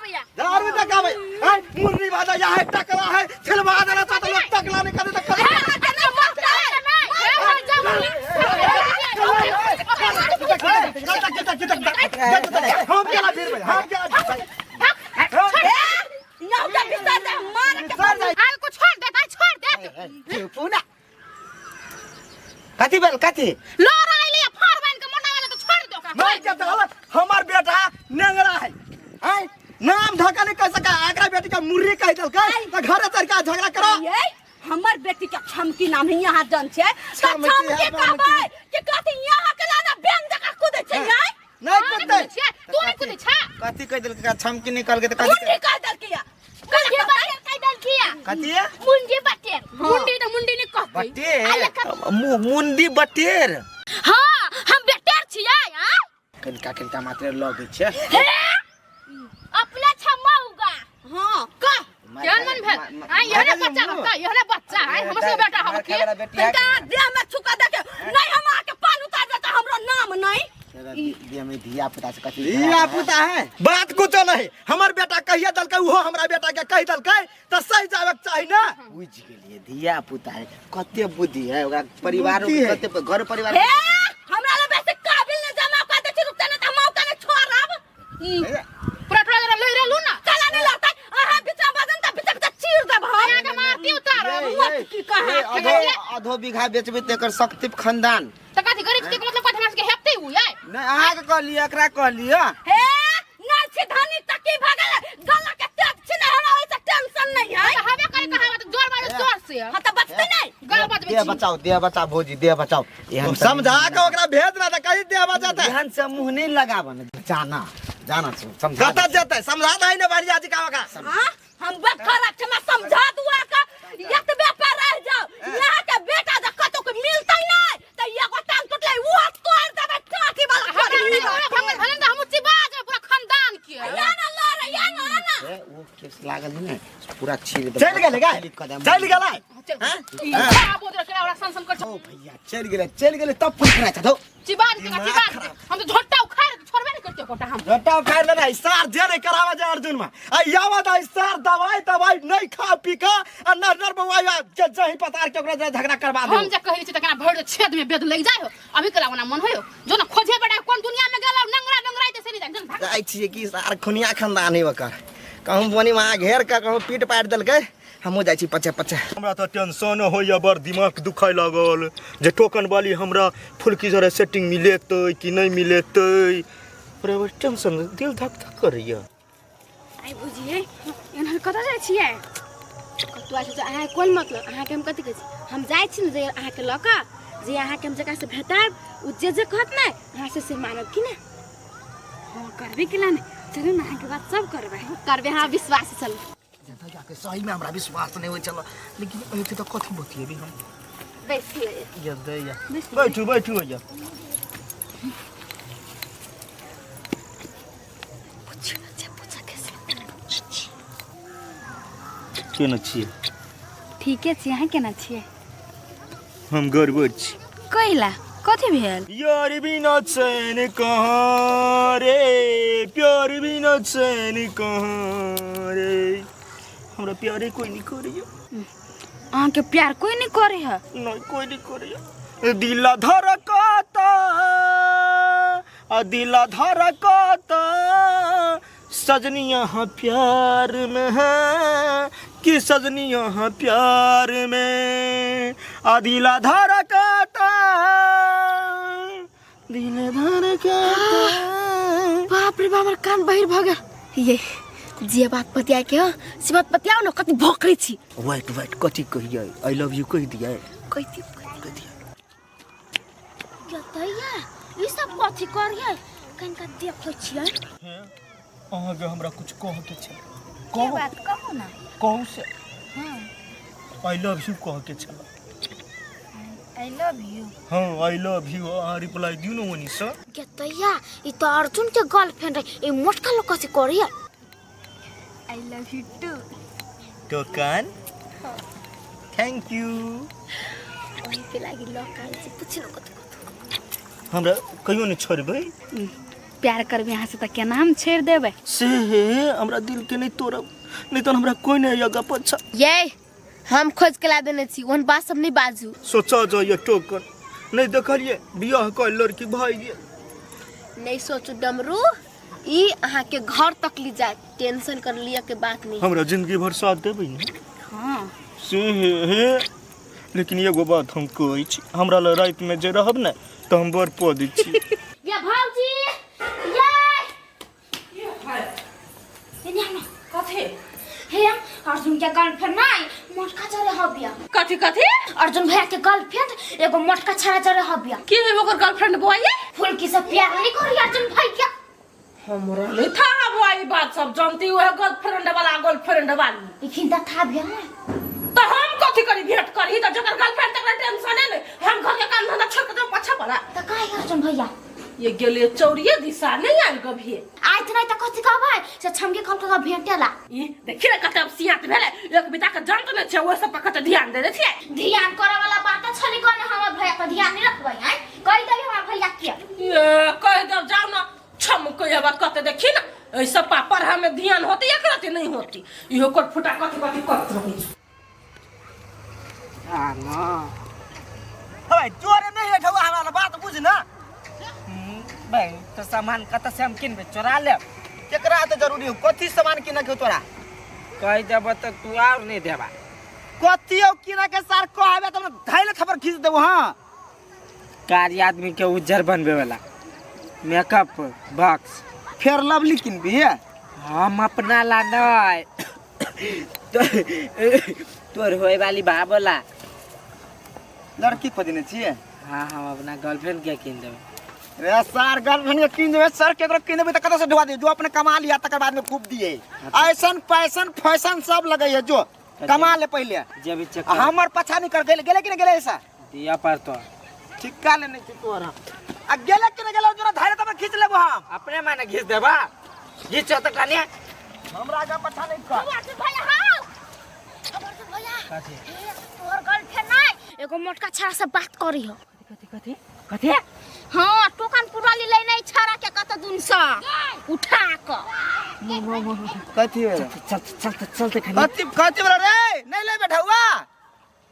Speaker 7: भैया
Speaker 4: दारू देखाबै हाय मुन्नी बाजा या है टकला है छिलवा देना तो लोग टकला नहीं करे त हम केला फिर भाई हम केला
Speaker 6: यहाँ का विस्तार दे मार के
Speaker 7: हाल को छोड़ दे
Speaker 4: पूना कथि बेल कथि
Speaker 7: लोरा आइले फार बन के मोटा वाला को छोड़ दो का
Speaker 4: मैं के दल हमर बेटा नंगरा है हैं नाम धक्का नहीं कह सका आगरा बेटी का मुर्री कह दल का त घर तर का झगड़ा करो
Speaker 6: ये हमर बेटी के छमकी नाम है यहाँ जन छे
Speaker 4: छमकी
Speaker 6: छमकी कहबै कि कथि यहाँ के लाना बैंक जका कूदे छे यार
Speaker 4: नहीं कुत्ते
Speaker 7: तू नहीं कुछ छा
Speaker 4: कथि कह दल का छमकी निकाल के त
Speaker 6: मुंडी कह दल किया
Speaker 7: मुंडी बटेर कह दल किया
Speaker 4: कथि है
Speaker 7: मुंडी बटेर मुंडी तो मुंडी नहीं कहबै
Speaker 4: बटेर मुंडी बटेर
Speaker 7: हां हम बेटेर छियै हां
Speaker 4: कनिका मात्र लगे छे
Speaker 7: अपना छमौगा
Speaker 6: हां का
Speaker 7: केहन मन भेल हां यहने बच्चा रहता यहने बच्चा है हमर से बेटा हम के
Speaker 6: बेटा देह में छुका दे के नहीं हम आके पान उतार देता हमरो नाम नहीं
Speaker 4: दिया में धिया पुता से कथि धिया पुता है बात कुछ नहीं हमर बेटा कहिया दल के वो हमरा बेटा के कह दल के त सही जावे चाहिए ना बुझ गेलिए धिया पुता है कते बुद्धि है ओकरा परिवार कते घर परिवार
Speaker 6: हे हमरा ले बेसी काबिल ने जमा कर दे छी रुकते न त मौका ने छोड़ब
Speaker 7: पटरा जरा ले रहलू ना
Speaker 6: चला नहीं लगता आहा बिचा बदन त बिचा चीर दे भाई
Speaker 7: यहाँ के मारती उतार
Speaker 6: मत की कहे
Speaker 4: आधो बीघा बेचबे तेकर शक्ति खानदान
Speaker 7: त कथि गरीब के मतलब कथि हमरा के हेपते हुई है
Speaker 4: नहीं आहा के कहलिए एकरा कहलिए
Speaker 6: हे ना छी धनी तकी भगल गला के तेज छी ना हमरा ओइसे टेंशन नहीं है
Speaker 7: हवे करे कहावत जोर मारे जोर से
Speaker 6: हां त बचते नहीं
Speaker 7: गल बचबे
Speaker 4: दे बचाओ भौजी दे बचाओ समझा के ओकरा भेज ना त कहि दे बचाता ध्यान से मुंह नहीं लगावन जाना समझा कत जते समझा दई ने बढ़िया जी का ओकरा
Speaker 6: हां हम बेटा रख में समझा दुआ का यतबे पर रह जाओ यहाँ के बेटा ज कतो के मिलतै नहीं त एगो टांग टूटले वो तोड़ देबे काठी वाला
Speaker 7: हमरा भंगल भलन त हम चिबा जे पूरा खानदान के
Speaker 6: या ना लड़ या ना
Speaker 4: वो केस लागल है ना पूरा छील दे चल गेले चल गेला
Speaker 7: हां बोल के हमरा सन कर
Speaker 4: ओ भैया चल गेले तब फोन करा था
Speaker 7: चिबा के हम तो झोटा उखाड़ के छोड़बे नहीं करते कोटा हम
Speaker 4: झोटा उखाड़ लेना सार जे नहीं करावा जे अर्जुन में आ यावा दा सार दवाई नहीं खा पी का आ नर बवाई के जही पतार के ओकरा झगड़ा करवा दे
Speaker 7: हम जे कहै छी त केना भर छेद में बेद लग जाय हो अभी करावना मन होयो जो ना खोजे बेटा कोन दुनिया में गेला नंगरा ते सेरी जान
Speaker 4: जाई छी कि सार खुनिया खानदान है ओकर कहूं बनी वहां घेर का कहूं पीट पाट देल के हमहु जाई छी पचे
Speaker 8: हमरा त टेंशन होइया बड़ दिमाग दुखाय लागल जे टोकन वाली हमरा फुलकी जरे सेटिंग मिलेतै कि नहीं मिलेतै पर टेंशन दिल धक धक करैया
Speaker 7: आई बुझिए एना कत जाय छियै तू आछे अहाँ कोन मतलब अहाँ के हम कथि कहै छी हम जाय छी जे अहाँ के लका जे अहाँ के हम जगह से भेटाब उ जे कहत नै अहाँ से मानब कि ना हां करबे कि ना चलू ना अहाँ के बात सब करबे हां विश्वास चल
Speaker 4: जनता जाके सही में हमरा विश्वास नहीं होय चलो लेकिन एते तो कथि बतिएबे हम
Speaker 7: बैठिए
Speaker 4: ये दे या बैठू या
Speaker 8: केना छियै
Speaker 7: ठीके छी अहाँ केना छियै
Speaker 8: हम गड़बड़ छी
Speaker 7: कहिला कथी भेल
Speaker 8: यार बिना चैन कहाँ रे, प्यार बिना चैन कहाँ रे। हमरा प्यारे कोई नहीं करियो।
Speaker 7: अहाँ के प्यार कोई नहीं करे है
Speaker 8: नहीं कोई नहीं करियो। दिला धड़काता, दिला धड़काता, सजनी यहाँ प्यार में है कि सजनी यहाँ प्यार में। दिला धड़काता, दिल धड़काता।
Speaker 7: बाप रे बाप कान बाहिर भ गए। ये जे बात पतिया के हो से बात पतियाओ न कति भोकरै छी।
Speaker 8: वेट वेट कथी कहिए, आई लव यू कह दिया।
Speaker 7: कथी
Speaker 2: जतैया ई सब कथी करिए कनका देखै छियै।
Speaker 8: अहाँ के हमरा कुछ कह के छै।
Speaker 2: के बात कहू ना।
Speaker 8: कहू से आई लव यू कह के छै।
Speaker 2: आई लव यू।
Speaker 8: हाँ आई लव यू। अहाँ रिप्लाई दियो न वनी से।
Speaker 2: जतैया ई तो अर्जुन के गर्लफ्रेंड है, ई मोटका लोग कथी करिए। I love you too.
Speaker 8: तो कान थैंक यू।
Speaker 2: ओही पे लागी लोकाल से पूछलो कथी
Speaker 8: हमरा कहियो नहीं छोड़बै।
Speaker 7: प्यार करबे यहाँ से त के नाम छेड़ देबे
Speaker 8: से हमरा दिल के नहीं तोड़ब, नहीं तो हमरा कोई नहीं आगा पछा।
Speaker 7: ये हम खोज के ला देने छी, ओहन बात सब नहीं बाजू।
Speaker 8: सोचा जा ये टोकन नहीं देखलिए बियाह कर लड़की भाई गेल।
Speaker 7: नहीं सोचू डमरू, ई अहाँ के घर तक ली जाए, टेंशन कर लिया के बात नहीं।
Speaker 8: हमरा जिंदगी भर साथ देबै न।
Speaker 7: हां
Speaker 8: से लेकिन एगो बात हम कहै छी, हमरा ल रात में जे रहब न तो हम बर प दै छी।
Speaker 2: या भौजी ये ना
Speaker 6: कथी
Speaker 2: हे अर्जुन के गर्लफ्रेंड नहीं मोटका चरे हबिया।
Speaker 6: कथी कथी
Speaker 2: अर्जुन भैया के गर्लफ्रेंड एगो मोटका छरा चरे हबिया।
Speaker 6: की है ओकर गर्लफ्रेंड बुआई
Speaker 2: फुलकी से प्यार नहीं करी अर्जुन भैया।
Speaker 6: हमरा नहीं था बुआई बात सब जानती हुए गर्लफ्रेंड वाली
Speaker 2: लेकिन ता था भी ना
Speaker 6: तो हम कथी करी भेंट करी तो जकर गर्लफ्रेंड तक टेंशन है नहीं। हम घर के काम धंधा छोड़ के तो पछा पड़ा
Speaker 2: त काहे अर्जुन भैया
Speaker 6: ये गेले चौरिये दिशा नहीं आल गभी
Speaker 2: आज नहीं त कथी कहबै से छमके कल का भेंटेला।
Speaker 6: ई देखि रे कते सियात भेले एक बिता के जानत न छै ओ सब पर कते ध्यान दे छै।
Speaker 2: ध्यान करे वाला बात छली कोने हमर भैया पर ध्यान नहीं रखबै हैं। कहि देबी हमर भैया के
Speaker 6: ये कह दे जाओ ना छमके अब कते देखि ना ए सब पर हमें ध्यान होती एक रात नहीं होती इहो कोट फुटा कथी कथी करत रही।
Speaker 1: हां ना
Speaker 4: भाई चोरे नहीं है ठवा हमारा बात बुझ ना।
Speaker 1: भाई तो सामान कत से हम किनबे चोरा ले।
Speaker 4: केकरा तो जरूरी हो कथी सामान किने के तोरा
Speaker 1: कह देब तो तू और नहीं देबा।
Speaker 4: कथी हो किने के सर कहबे त धैले खबर खींच देबो। हां
Speaker 1: कारी आदमी के उज्जर बनबे वाला मेकअप बॉक्स
Speaker 4: फेर लवली किनबी है।
Speaker 1: हम अपना ला नहीं तोर होए वाली बाबला
Speaker 4: लड़की खोजने छिए।
Speaker 1: हाँ हम अपना गर्लफ्रेंड के किन देबे।
Speaker 4: रे सर गर्लफ्रेंड के किन देबे सर केकरो किन देबे त कत से ढवा दे जो अपने कमा लिया तकर बाद में खूब दिए। ऐसन पैसन फैशन सब लगे है जो कमा ले पहले
Speaker 1: जे भी चेक
Speaker 4: हमर पछा नहीं कर गेले गेले कि नहीं गेले ऐसा
Speaker 1: दिया पर तो
Speaker 4: ठिका लेने छी तोरा आ गेले कि नहीं गेले जोरा धैर्य तब खींच लेबो। हम
Speaker 1: अपने माने घिस देबा घिस तो कने
Speaker 4: हमरा आगे पछा नहीं कर।
Speaker 2: अर्जुन भैया हां अर्जुन भैया
Speaker 1: कथी
Speaker 2: तोर गर्लफ्रेंड नहीं एगो मोटका छरा से बात करी हो।
Speaker 1: कथी कथी कथी
Speaker 2: हां टोकन पुराली ले नहीं छरा के कत दुन सा उठा क
Speaker 4: कथी हो
Speaker 1: चलते
Speaker 4: कथी कथी बोल रे नहीं ले बैठा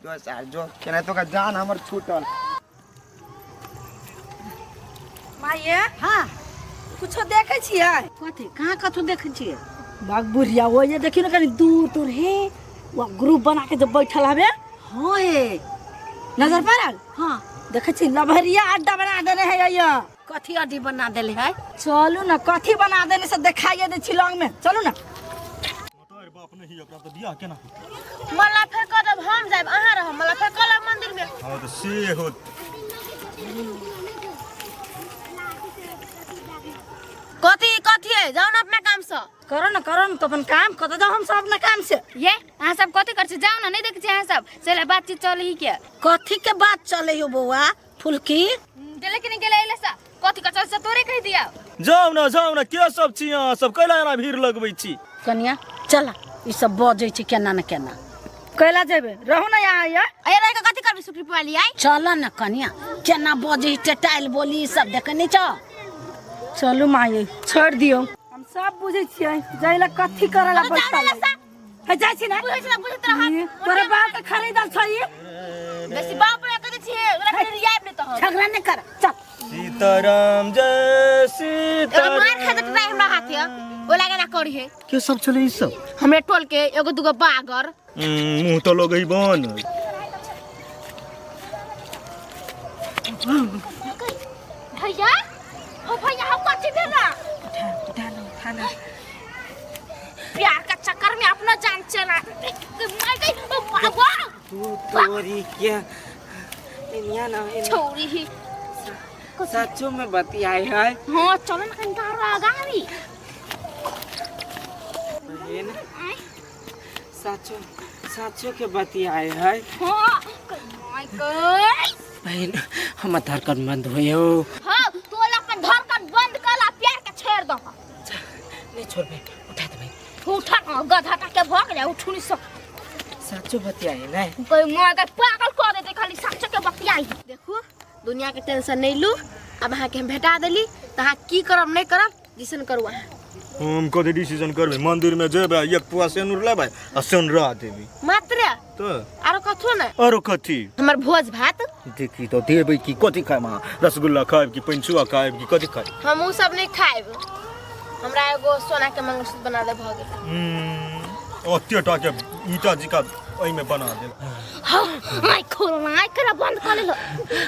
Speaker 4: जो सर जो केना तो का जान हमर छूटल।
Speaker 6: माये
Speaker 5: हाँ
Speaker 6: कुछ देखे छियै
Speaker 5: कथी कहाँ कथू देखे छिए। बाग बुढ़िया वो ये देखियो ना कनी दूर दूर है वो ग्रुप बना के जो बैठल हवे। हाँ हे नजर पड़ल। हाँ देखे छी लभरिया अड्डा बना देले है ये। कथी अड्डी बना देले है। चलू ना कथी बना देले से दिखाइए दे छिलंग में चलू ना।
Speaker 8: तोर बाप नहीं एकरा तो बियाह केना
Speaker 7: मला फेर कदब हम जाब अहाँ रह मला फेर कला मंदिर में।
Speaker 8: हां तो से हो
Speaker 7: कथी कथी है जाओ ना अपना काम से
Speaker 5: करो ना तो अपन काम कत जाओ हम सब अपना काम से।
Speaker 7: ये अहाँ सब कथी कर छी जाओ ना नहीं देख छी अहाँ सब चले बातचीत चले ही के
Speaker 5: कथी के बात चले हो बउआ फुलकी
Speaker 7: गेले कि नहीं गेले एले सा कथी कर से तोरे कह दिया।
Speaker 8: जाओ ना के सब छी यहाँ सब कैला एना भीड़ लगबै छी।
Speaker 5: कनिया चला ई सब बजै छी केना न केना कैला जेबे रहू ना यहाँ ये
Speaker 7: अरे रह के कथी करबी सुखरी वाली आई
Speaker 5: चल ना कनिया केना बजे टटाइल बोली सब देखने छ।
Speaker 6: चलू माये छोड़ दियो, हम सब बुझे छियै जाइला कथी करला बैठल है। जाय छी ना तोरे बात खरीदल छै
Speaker 2: बेसी बाप रे कथि छिए ओकरा के रियाब नै त
Speaker 5: झगड़ा नहीं कर चल।
Speaker 8: सीताराम जय
Speaker 2: एगो मार
Speaker 8: सीताराम।
Speaker 2: खा देत हमरा हाथ है ओ लागे ना करी है।
Speaker 8: के सब चले ई सब?
Speaker 2: हमरे टोल के एगो दुगो बागर
Speaker 8: मुंह तो लगई बन।
Speaker 2: भैया ओ भैया हम कथि देला
Speaker 1: खाना
Speaker 2: प्यार का चक्कर में अपना जान चला मार गई ओ बाबा
Speaker 1: तोरी क्या इनिया ना
Speaker 2: छोरी ही
Speaker 1: सच्चो में बतियाई है।
Speaker 2: हां चलो ना कहीं गाड़ी गाड़ी
Speaker 1: बहन सच्चो सच्चो के बतियाई है।
Speaker 2: हां माय गॉड
Speaker 1: बहन हम आधार कार्ड बंद होयो।
Speaker 2: हां तू अपन धड़कन बंद कर ला प्यार के छेड़ दो
Speaker 1: नहीं छोड़ बे उठा दे बहन
Speaker 2: उठा गधा के भग जा उठुनी सब
Speaker 1: सच्चो बतियाई ना
Speaker 2: कोई मार के पागल कर देते खाली सच्चे के बतियाई।
Speaker 7: देखू दुनिया के टेंशन नहीं लू, अब अहाँ के हम भेटा देली तो अहाँ की करब नहीं करब जिसन करू अहाँ।
Speaker 8: हम कदे डिसीजन करबे मंदिर में जेबे एक पुआ सेनुर लेबे आ सेनुरा देबी
Speaker 7: मात्र
Speaker 8: तो
Speaker 7: आरो कथो न
Speaker 8: आरो कथी
Speaker 7: हमर भोज भात
Speaker 8: देखी तो देबे की कथी खाए रसगुल्ला खाएब की पंचुआ खाएब की कथी खाए?
Speaker 7: हम उ सब नहीं खाएब, हमरा एगो सोना के मंगलसूत्र बना दे भ गेल।
Speaker 8: ओते टा के ईटा जी का ओइ में बना दे।
Speaker 2: हां माय खोलना करा बंद कर ले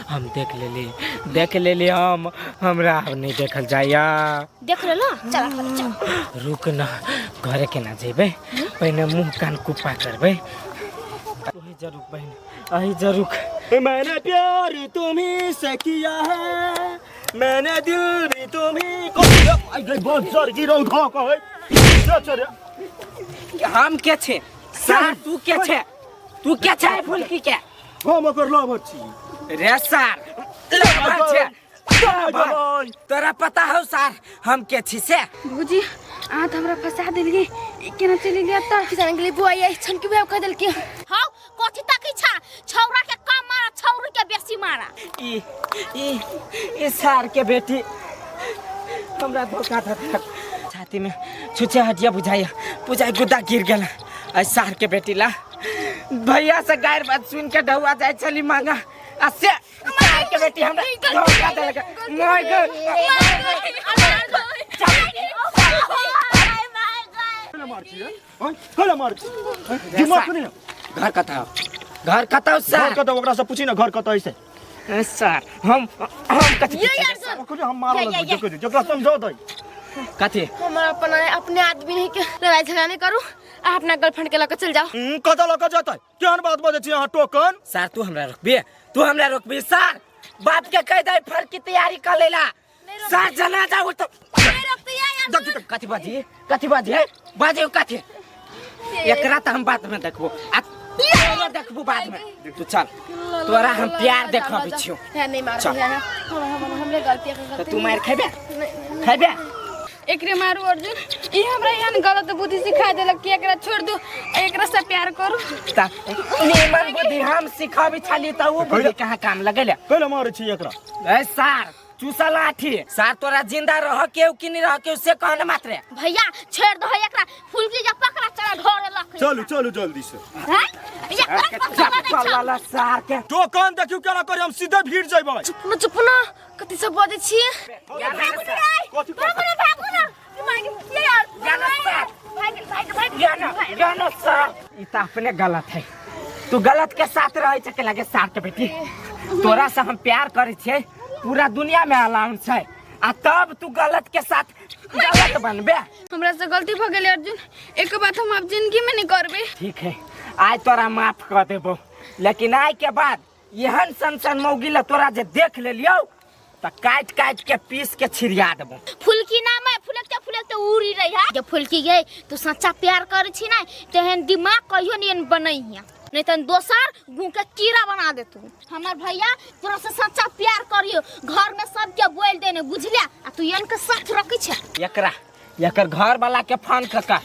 Speaker 1: हम देख लेली हम हमरा अब नहीं देखल जाया।
Speaker 2: देख ले लो चल
Speaker 1: रुक ना घरे के ना जेबे पहले मुंह कान कुपा करबे। ओही जरूर बहन अही जरूर
Speaker 8: मैंने प्यार तुम्ही से किया है, मैंने दिल भी तुम्ही को आई गई बहुत जोर की रो खा का है। चल
Speaker 1: हम के छे सर तू के छे तू के छे फुलकी के
Speaker 8: हम कर लो बच्ची
Speaker 1: रे सर लबा छे तोरा पता हो सर हम के छी से
Speaker 7: भूजी आ त हमरा फंसा देलिए केना चली गया त किसान के लिए बुआई आई छन के बेव खा देल के।
Speaker 2: हां कथि तक इच्छा छौरा के कम मारा छौरी के बेसी मारा।
Speaker 1: ई सर के बेटी हमरा धोखा था छाती में छुछे हटिया बुझाइया बुझाई गुद्दा गिर गेला। आई सर के बेटी ला भैया से गायर बात सुन के डहुआ जाय चली मांगा आ से सर के बेटी हमरा धोखा देलक मोय
Speaker 8: कला मार दिमाग नहीं
Speaker 1: घर कताओ सर
Speaker 8: घर कता ओकरा से पूछी ना घर कता ऐसे
Speaker 1: सर हम कथि
Speaker 8: हम मार जकरा समझो दई
Speaker 1: कथि
Speaker 7: हम अपने आदमी नहीं के लड़ाई झगड़ा नहीं करू, आप अपना गर्लफ्रेंड के लेकर चल जाओ।
Speaker 8: कता लक जाता केहन बात बजे छी यहां टोकन?
Speaker 1: सर तू हमरा रोकबी सर बाप के कह दे फर की तैयारी कर लेला सर जनाजा हो तो कथि बाजी है बाजे कथि एकरा त हम बात में देखबो आ तोरा देखबो बाद में तू चल तोरा हम प्यार देखबी छियो
Speaker 7: है नहीं मार
Speaker 1: चल।
Speaker 7: हमरे गलती
Speaker 1: तो तू मार खैबे
Speaker 7: एकरे मारू अर्जुन ई हमरा यान गलत बुद्धि सिखा देलक कि एकरा छोड़ दू एकरा से प्यार करू।
Speaker 1: ता निमन बुद्धि हम सिखाबी छली त वो बुद्धि कहां काम लगेले
Speaker 8: कला मार छी एकरा
Speaker 1: ए सर चूसा लाठी सर तोरा जिंदा रह के कि नहीं रह के उसे कहने मात्र
Speaker 2: भैया छेड़ दो एकरा फुलकी जा पकड़ा चला घरे लख
Speaker 8: चलो जल्दी से
Speaker 2: हैं भैया
Speaker 1: वाला सर के
Speaker 8: टोकन देखियो केना करे हम सीधे भीड़ जइबै।
Speaker 7: चुप ना कति सब बजे छिए
Speaker 2: भागो ना ये यार
Speaker 1: गाना सर ई त अपने गलत है तू गलत के साथ रहे छ के लगे सर के बेटी तोरा से हम प्यार करे छे पूरा दुनिया में अलाउंस है आ तब तू गलत के साथ गलत बनबे।
Speaker 7: हमरा से गलती भ गेले अर्जुन, एक बात हम अब जिंदगी में नहीं करबे।
Speaker 1: ठीक है आज तोरा माफ कर देबो लेकिन आज के बाद एहन सन मौगिला तोरा जे देख लेलियो त काट के पीस के छिरिया देबो।
Speaker 2: फुलकी नाम है फुलकते उड़ी रही है जब फुलकी गई तू सच्चा प्यार करे छी ना तेहन दिमाग कहियो नहीं बनई है नहीं तो दोसर गु के कीड़ा बना दे तू। हमर भैया तोरा से सच्चा प्यार करियो घर में सब के बोल देने बुझलिया आ तू यन के साथ रखी छ
Speaker 1: एकर घर वाला के फोन कका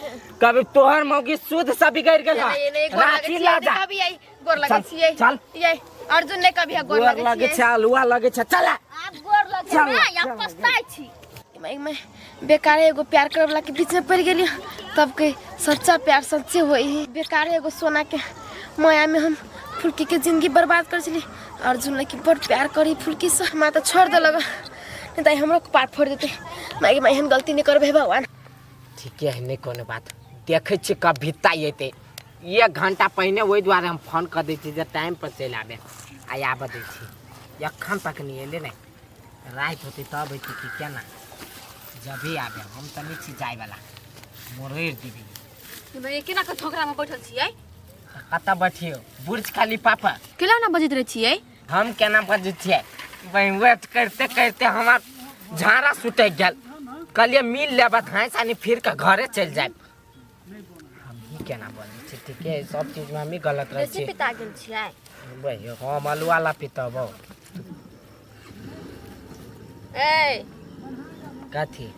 Speaker 1: कभी तोहर मौगी शुद्ध से बिगड़ गेल राखी ला जा
Speaker 7: अभी आई गोर लगे छिए
Speaker 1: चल
Speaker 7: ये अर्जुन ने कभी गोर
Speaker 1: गोर लगे
Speaker 7: छियै।
Speaker 1: छ अलुआ लगे छ चला
Speaker 2: आप गोर लगे
Speaker 1: चल,
Speaker 2: ना या पछताई छी।
Speaker 7: मैं बेकार एगो प्यार करे वाला के बीच में पड़ गेली तब के सच्चा प्यार सच्चे होई। बेकार एगो सोना के माया में हम फुल्की के जिंदगी बर्बाद कर चली। अर्जुन ने की बड़ प्यार करी फुल्की से मैं तो छोड़ दे लगा नहीं तो हमरो को पाट फोड़ देते। मैं एहन गलती नहीं करबे भगवान।
Speaker 1: ठीक है नहीं कोनो बात देखे छी कब भित्ता एते 1 घंटा पहले वही द्वारे हम फोन कर दै छी जे टाइम पर चल आबे आइ आबे दै छी एखन तक नहीं एले नहीं रात होती तब अइती कि केना जब भी आबे हम त नहीं छी जाय वाला मोरेर दीदी
Speaker 7: मैं केना के ठोकरा में बैठल छियै
Speaker 1: कता बैठियो बुर्ज खलीफा पर
Speaker 7: केला ना बजत रहे छियै।
Speaker 1: हम केना बजै छियै वही वेट करते करते हमार झाड़ा सुटे गेल कहलिए मिल लेबत हाइसानी फिर के घरे चल जाए हम ही केना बोलै छी ठीक है सब चीज में हम ही गलत रह छी
Speaker 7: पिता गेल छियै
Speaker 1: भाई हम अलुआ ला पितबो
Speaker 7: ए
Speaker 1: कथी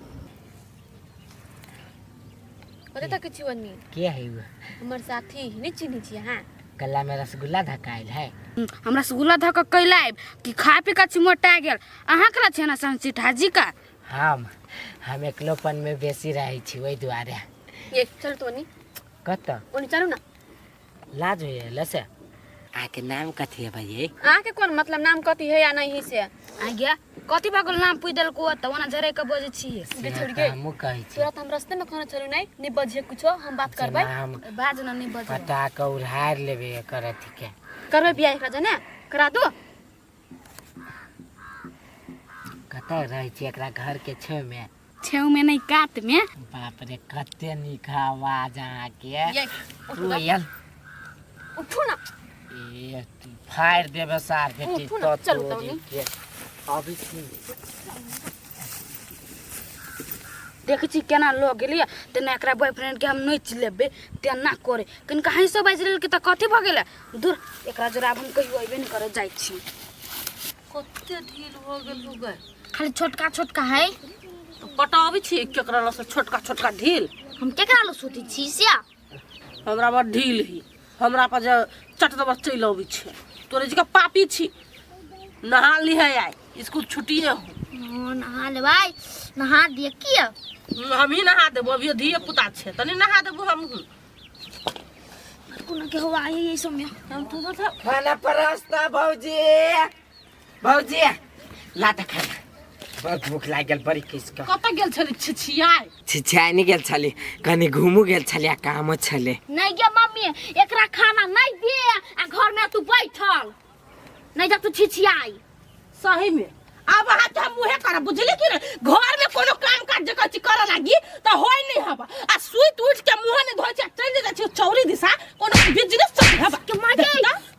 Speaker 7: कते तक छी वनी
Speaker 1: के है वो
Speaker 7: हमर साथी नहीं चिन्ह छियै। हां
Speaker 1: गला में रसगुल्ला धकाइल है
Speaker 7: हमरा रसगुल्ला धक कैलाब कि खा पी के मोटा गेल अहाँ कला छै ना संचित हाजी का
Speaker 1: हम एकलोपन में बेसी रहे छी वही द्वारे
Speaker 7: ये चल तो नी
Speaker 1: कत
Speaker 7: ओनी चलू ना
Speaker 1: लाज होय लसे आके नाम कथी है भाई
Speaker 7: अहाँ के कोन मतलब नाम कथी है या नहीं से आ गया कथी भगल नाम पुइ देल को त ओना झरे के बजे छी छोड़ के
Speaker 1: हम कहै छी
Speaker 7: तुरंत हम रास्ते में खाना चलू नहीं बजे कुछो हम बात करबै
Speaker 1: हम
Speaker 7: बाज ना नहीं बजे
Speaker 1: पता के उधार लेबे कर अथी के
Speaker 7: करबै बियाह एकरा जने करा दो
Speaker 1: कत रहे छी एकरा घर के छे में
Speaker 7: छेउ में नहीं काट में
Speaker 1: बाप रे कते निक आवाज अहाँ के
Speaker 7: ये
Speaker 1: रोयल
Speaker 7: उठू ना
Speaker 1: ए तू फाड़ देबे सार बेटी
Speaker 7: उठू ना,
Speaker 1: तो
Speaker 7: चलू
Speaker 1: तोरी
Speaker 7: तनी।
Speaker 1: के अभी सुन
Speaker 7: देख छी केना लो गेलिए तेना एकरा बॉयफ्रेंड के हम नोच लेबे तेना करे कन कहीं से बाज लेल के त कथी भ गेले दूर एकरा जरा हम कहियो अइबे न करे जाय छी
Speaker 6: कते ढील हो गेल हो गए
Speaker 2: खाली छोटका छोटका है
Speaker 6: तो पटाबी छी केकरा ल से छोटका छोटका ढील
Speaker 2: हम केकरा लो सोती छी सिया
Speaker 6: हमरा बड़ ढील ही हमरा पर जे चट दबा चल आबी छै तोरे जी के पापी छी नहा ली है आई स्कूल छुट्टिए हो
Speaker 2: नहा ले भाई नहा दिए किया
Speaker 6: हम ही नहा देबो अभी धिए पुता छै तनी नहा देबो हम
Speaker 2: कोना के हुआ ये समय
Speaker 6: हम तू बता
Speaker 1: खाना परस्ता भौजी भौजी ला त खाना बहुत भूख लागल बड़ी किसका
Speaker 6: कत गेल छली छिछियाई
Speaker 1: छिछाई नहीं गेल छली कनी घूमू गेल छली काम छले
Speaker 2: नहीं गे मम्मी एकरा खाना नहीं दे आ घर में तू बैठल नहीं जा तू छिछियाई
Speaker 6: सही में अब हाथ हम मुहे कर बुझली कि घर में कोनो काम काज जकर ची करे लागी त होय नहीं हबा आ सुइत उठ के मुंह ने धोइ चल जा छी चौरी दिशा कोनो बिजनेस चल हबा
Speaker 2: के मार दे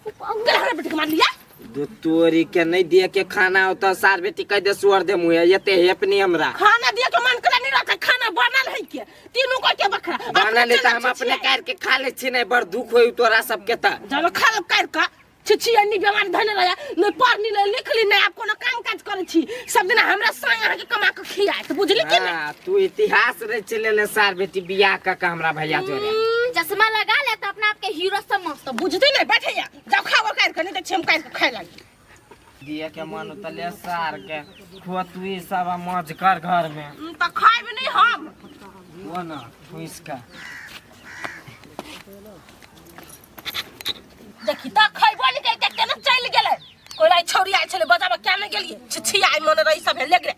Speaker 6: गलहरा बेटी के मार लिया
Speaker 1: दो तोरी के नहीं दिए के खाना होता सार बेटी कह दे सुअर दे मुहे ये हेपनी हमरा
Speaker 6: खाना दिया के मन कला नहीं रहता खाना बनल है के तीनों को के बखरा
Speaker 1: बना ले त हम अपने कार के खा ले छी नहीं बड़ दुख होई तोरा सबके त
Speaker 6: जब खा लो कर का छिछियानी बेमार धने रहा न पढ़नी न लिखली न आप कोनो काम काज करे छी सब दिन हमरा संग आके कमा के खिया त बुझली कि नहीं
Speaker 1: तू इतिहास रे चले ले सार बेटी बियाह का हमरा भैया जोरे
Speaker 2: चश्मा लगा ले तो अपने आप के हीरो समझ
Speaker 6: तो बुझते नहीं बैठे या जब खाओ कर के नहीं त छम कर के खाए लागी
Speaker 1: दिए के मन त ले सार के खो तू ई सब मौज कर घर में
Speaker 6: त खाए भी नहीं हम
Speaker 1: वो ना तू इसका
Speaker 6: देखी त खाई बोली के देखते न चल गेले कोई छोरी आई छले बजाबा क्या नहीं गेलिए छिछिया मन रही सब ले गरे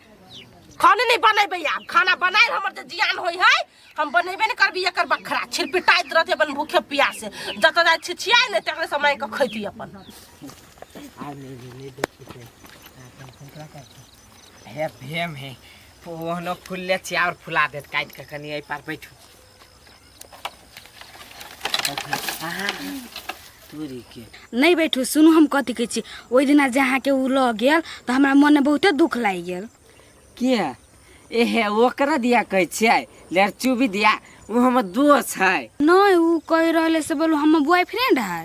Speaker 6: खाने नहीं बनेबे या खाना बनाए हमर त जियान होई है हम बनेबे नहीं करबी एकर बखरा छिरपिटाइत रहते अपन भूखे प्यासे जत जाय छिछिया ने तकरे समय के खैती अपन
Speaker 1: आ नहीं देखते अपन फुकरा कर हे भेम है ओहनो खुले चार फुला देत काट के कनी आई पार बैठू तोरी के
Speaker 7: नहीं बैठू सुनू हम कथी कहै छी ओइ दिना जहाँ के उ ल गेल त हमरा मन में बहुते दुख लागि गेल
Speaker 1: के एहे ओकरा दिया कहै छै लेर चुबी दिया वो हमर दोस्त है
Speaker 7: नहीं उ कह रहले से बोलू हम बॉयफ्रेंड है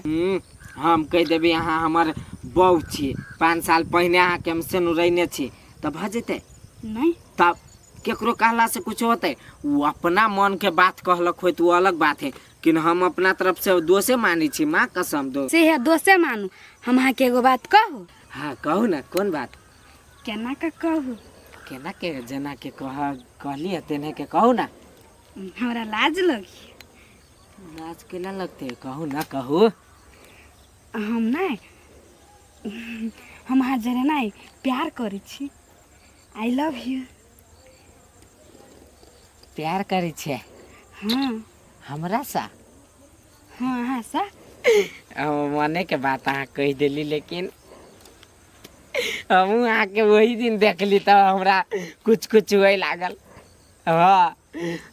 Speaker 1: हम कह देबे यहाँ हमर बहू छी 5 साल पहले अहाँ के हमसे नु रहने छी तब भ जेते
Speaker 7: नहीं
Speaker 1: तब केकरो कहला से कुछ होते, वो अपना मन के बात कहलक हो तो वो अलग बात है, कि हम अपना तरफ से दोषे मानी छी। माँ कसम दो
Speaker 7: से है दोषे मानू। हम अहाँ के एगो बात कहू।
Speaker 1: हाँ कहू ना, कौन बात?
Speaker 7: केना का कहू?
Speaker 1: केना के जना के कहली तेने के कहू ना।
Speaker 7: हमरा लाज लगी।
Speaker 1: लाज केना लगते, कहू ना कहू।
Speaker 7: हम नहीं, हम अहाँ जरे नहीं प्यार करै छी। आई लव यू।
Speaker 1: प्यार करे छे?
Speaker 7: हाँ
Speaker 1: हमरा सा?
Speaker 7: हाँ हाँ सा।
Speaker 1: मने के बात अहाँ कह दिली, लेकिन हम आके वही दिन देखली तो हमरा कुछ कुछ हुए लागल। हाँ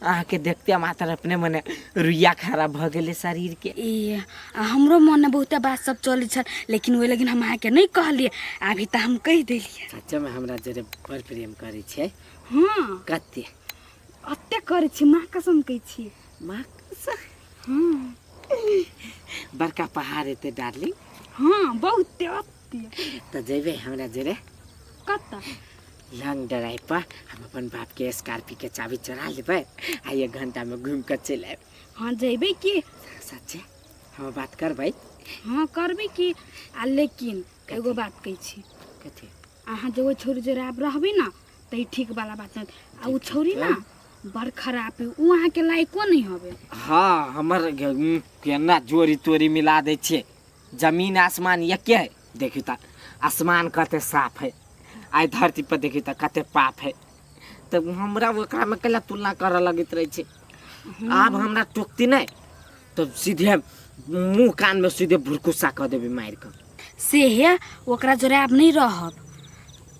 Speaker 1: आके देखते मात्र अपने मने रुइया खराब भ गेले शरीर के।
Speaker 7: ए हमरो मन में बहुते बात सब चली छल, लेकिन वो लेकिन हम अहाँ के नहीं कहलिए। अभी तो हम कह दिलिए।
Speaker 1: सच में हमरा जरे बड़ प्रेम करे छे।
Speaker 7: हाँ
Speaker 1: कते
Speaker 7: अत्ते करे छी, माँ कसम कहै छी।
Speaker 1: माँ कसम?
Speaker 7: हाँ
Speaker 1: बड़का पहाड़ एते डार्लिंग।
Speaker 7: हाँ बहुते अत्ते।
Speaker 1: तो जेबे हमरा जरे
Speaker 7: कत्ता?
Speaker 1: लॉन्ग ड्राइव पर। हम अपन बाप के स्कॉर्पियो के चाबी चुरा लेबै आ 1 घंटा में घूम कर चले आब।
Speaker 7: हाँ जेबे की?
Speaker 1: सच्चे हम बात करबै?
Speaker 7: हाँ करबे की। आ लेकिन एगो बात कहै छी,
Speaker 1: कथी?
Speaker 7: अहाँ जो छोरी जरे आप रहबे ना तो ठीक वाला बात नहीं। आ वो छोरी ना बड़ खराब है, वो अहाँ के लायको नहीं होबे।
Speaker 1: हाँ हमर केना जोरी तोरी मिला दे छे। जमीन आसमान एके है। देखी त आसमान कते साफ है, आई धरती पर देखी त कते पाप है। तो हमरा ओकरा में कला तुलना कर लगित रहे छे। अब हमरा टोकती नहीं तो सीधे मुंह कान में सीधे भुरकुसा कर देबे मार के।
Speaker 7: से है ओकरा जरे आप नहीं रहब।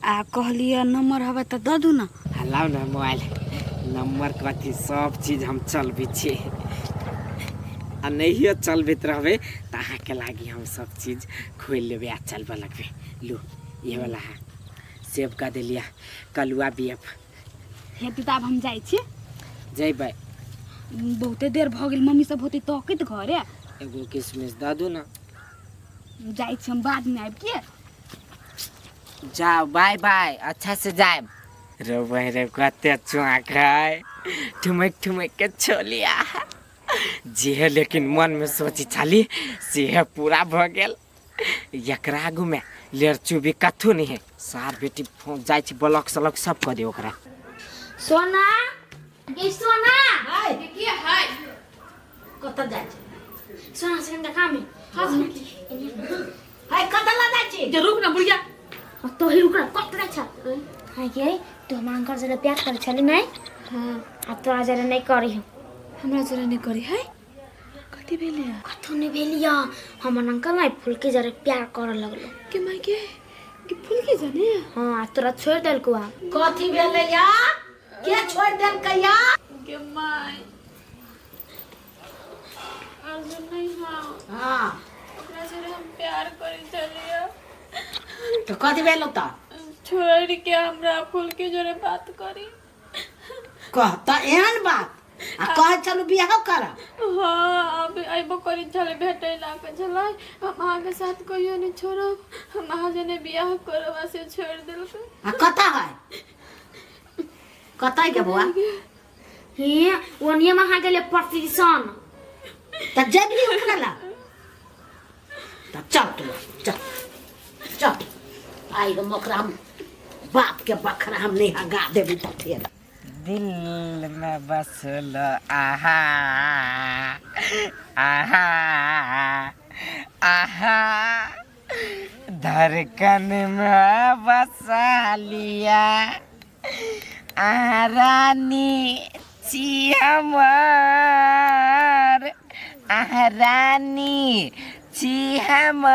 Speaker 7: आ कहलिए नंबर हवे तो दे दू ना।
Speaker 1: लाओ ना मोबाइल नंबर कथी, सब चीज हम चलबे छे। आ नहीं चलबैत रहबे तो अहाँ के लागी हम सब चीज खोल लेबे आ चलबे लगबे। लो ये वाला है, सेव कर दिलिया कलुआ बीएफ।
Speaker 7: हे पिताब हम जाई छी।
Speaker 1: जइबै?
Speaker 7: बहुते देर भ गेल, मम्मी सब होती तो कित घरे।
Speaker 1: एगो किशमिश दे दू ना।
Speaker 7: जाई छी हम, बाद में आब के।
Speaker 1: जाओ बाय बाय, अच्छा से जाए। रो भाई रे कते चुआक है, ठुमक ठुमक के छोलिया जे है, लेकिन मन में सोची छाली से है पूरा भ गेल। एकरा आगू में लेर चुबी कथु नहीं है। सार बेटी जाय छी ब्लॉक सलक सब कर दे ओकरा।
Speaker 2: सोना गे सोना
Speaker 5: हाय
Speaker 6: के है?
Speaker 5: कत जाय छी?
Speaker 2: सोना से कनिटा काम है।
Speaker 6: हाँ
Speaker 5: हाय कत ला जाय छी?
Speaker 6: जे रुक ना बुढ़िया।
Speaker 2: तो ही रुकरा कटरा छ। हाय गे तो हम अंकल जरे प्यार करे छली नहीं।
Speaker 7: हाँ
Speaker 2: अब तोरा जरे नहीं करी हम।
Speaker 7: हमरा जरे नहीं करी है। कथी भेले?
Speaker 2: कथु नहीं भेलिया, हमर अंकल नहीं फूल के जरे प्यार करे लगलो।
Speaker 7: के माई के फूल के जाने?
Speaker 2: हाँ आज तोरा छोड़ देल को।
Speaker 5: कथी भेले या? के छोड़ देल कया?
Speaker 6: के माई आज नहीं हां
Speaker 5: हां
Speaker 6: ओकरा से हम प्यार करे चलिए।
Speaker 5: तो कथी भेलो त?
Speaker 6: छोड़ के हमरा फूल के जरे बात करी।
Speaker 5: कहता एहन बात आ कह चलू बियाह कर।
Speaker 6: हाँ अब अबो करी चले भेटे ला के चला। हम अहाँ के साथ कहियो नहीं छोड़ब। हम अहाँ जने बियाह करवा से छोड़ देल के।
Speaker 5: आ कता है? कता है के बुआ?
Speaker 2: हे ओनिया महा गेले प्रतिदिन।
Speaker 5: त जबली ओकरा ला। त चल तू चल चल। आई हम ओकरा बाप के बखरा हम नहीं हगा देबी त फिर।
Speaker 1: दिल में बसल आहा आहा आहा, धड़कन में बसा लिया रानी छी हमर, रानी छी हमर,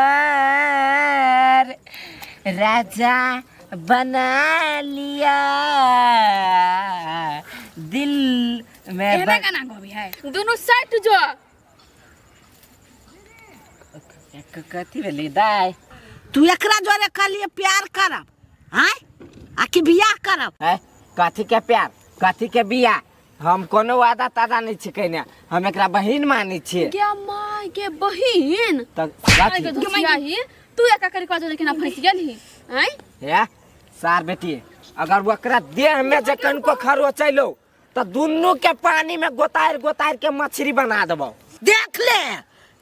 Speaker 1: राजा बना लिया दिल में।
Speaker 7: एना गाना गबी है दोनों साइड जो।
Speaker 1: कथी भेली दाय?
Speaker 5: तू एकरा जोरे कहलिए प्यार करब हैं आ कि बियाह करब?
Speaker 1: है कथी के प्यार, कथी के बियाह? हम कोनो वादा तादा नहीं छिकैने, हम एकरा बहिन मानी छियै।
Speaker 7: क्या माय के बहिन?
Speaker 1: त
Speaker 7: माय के दुखिया ही तू एका करी काज लेकिन फंस गेल ही हैं?
Speaker 1: या सार बेटी अगर वकरा देह में जखन को खरो चलो तो दोनों के पानी में गोतार गोतार के मछली बना देबो।
Speaker 5: देख ले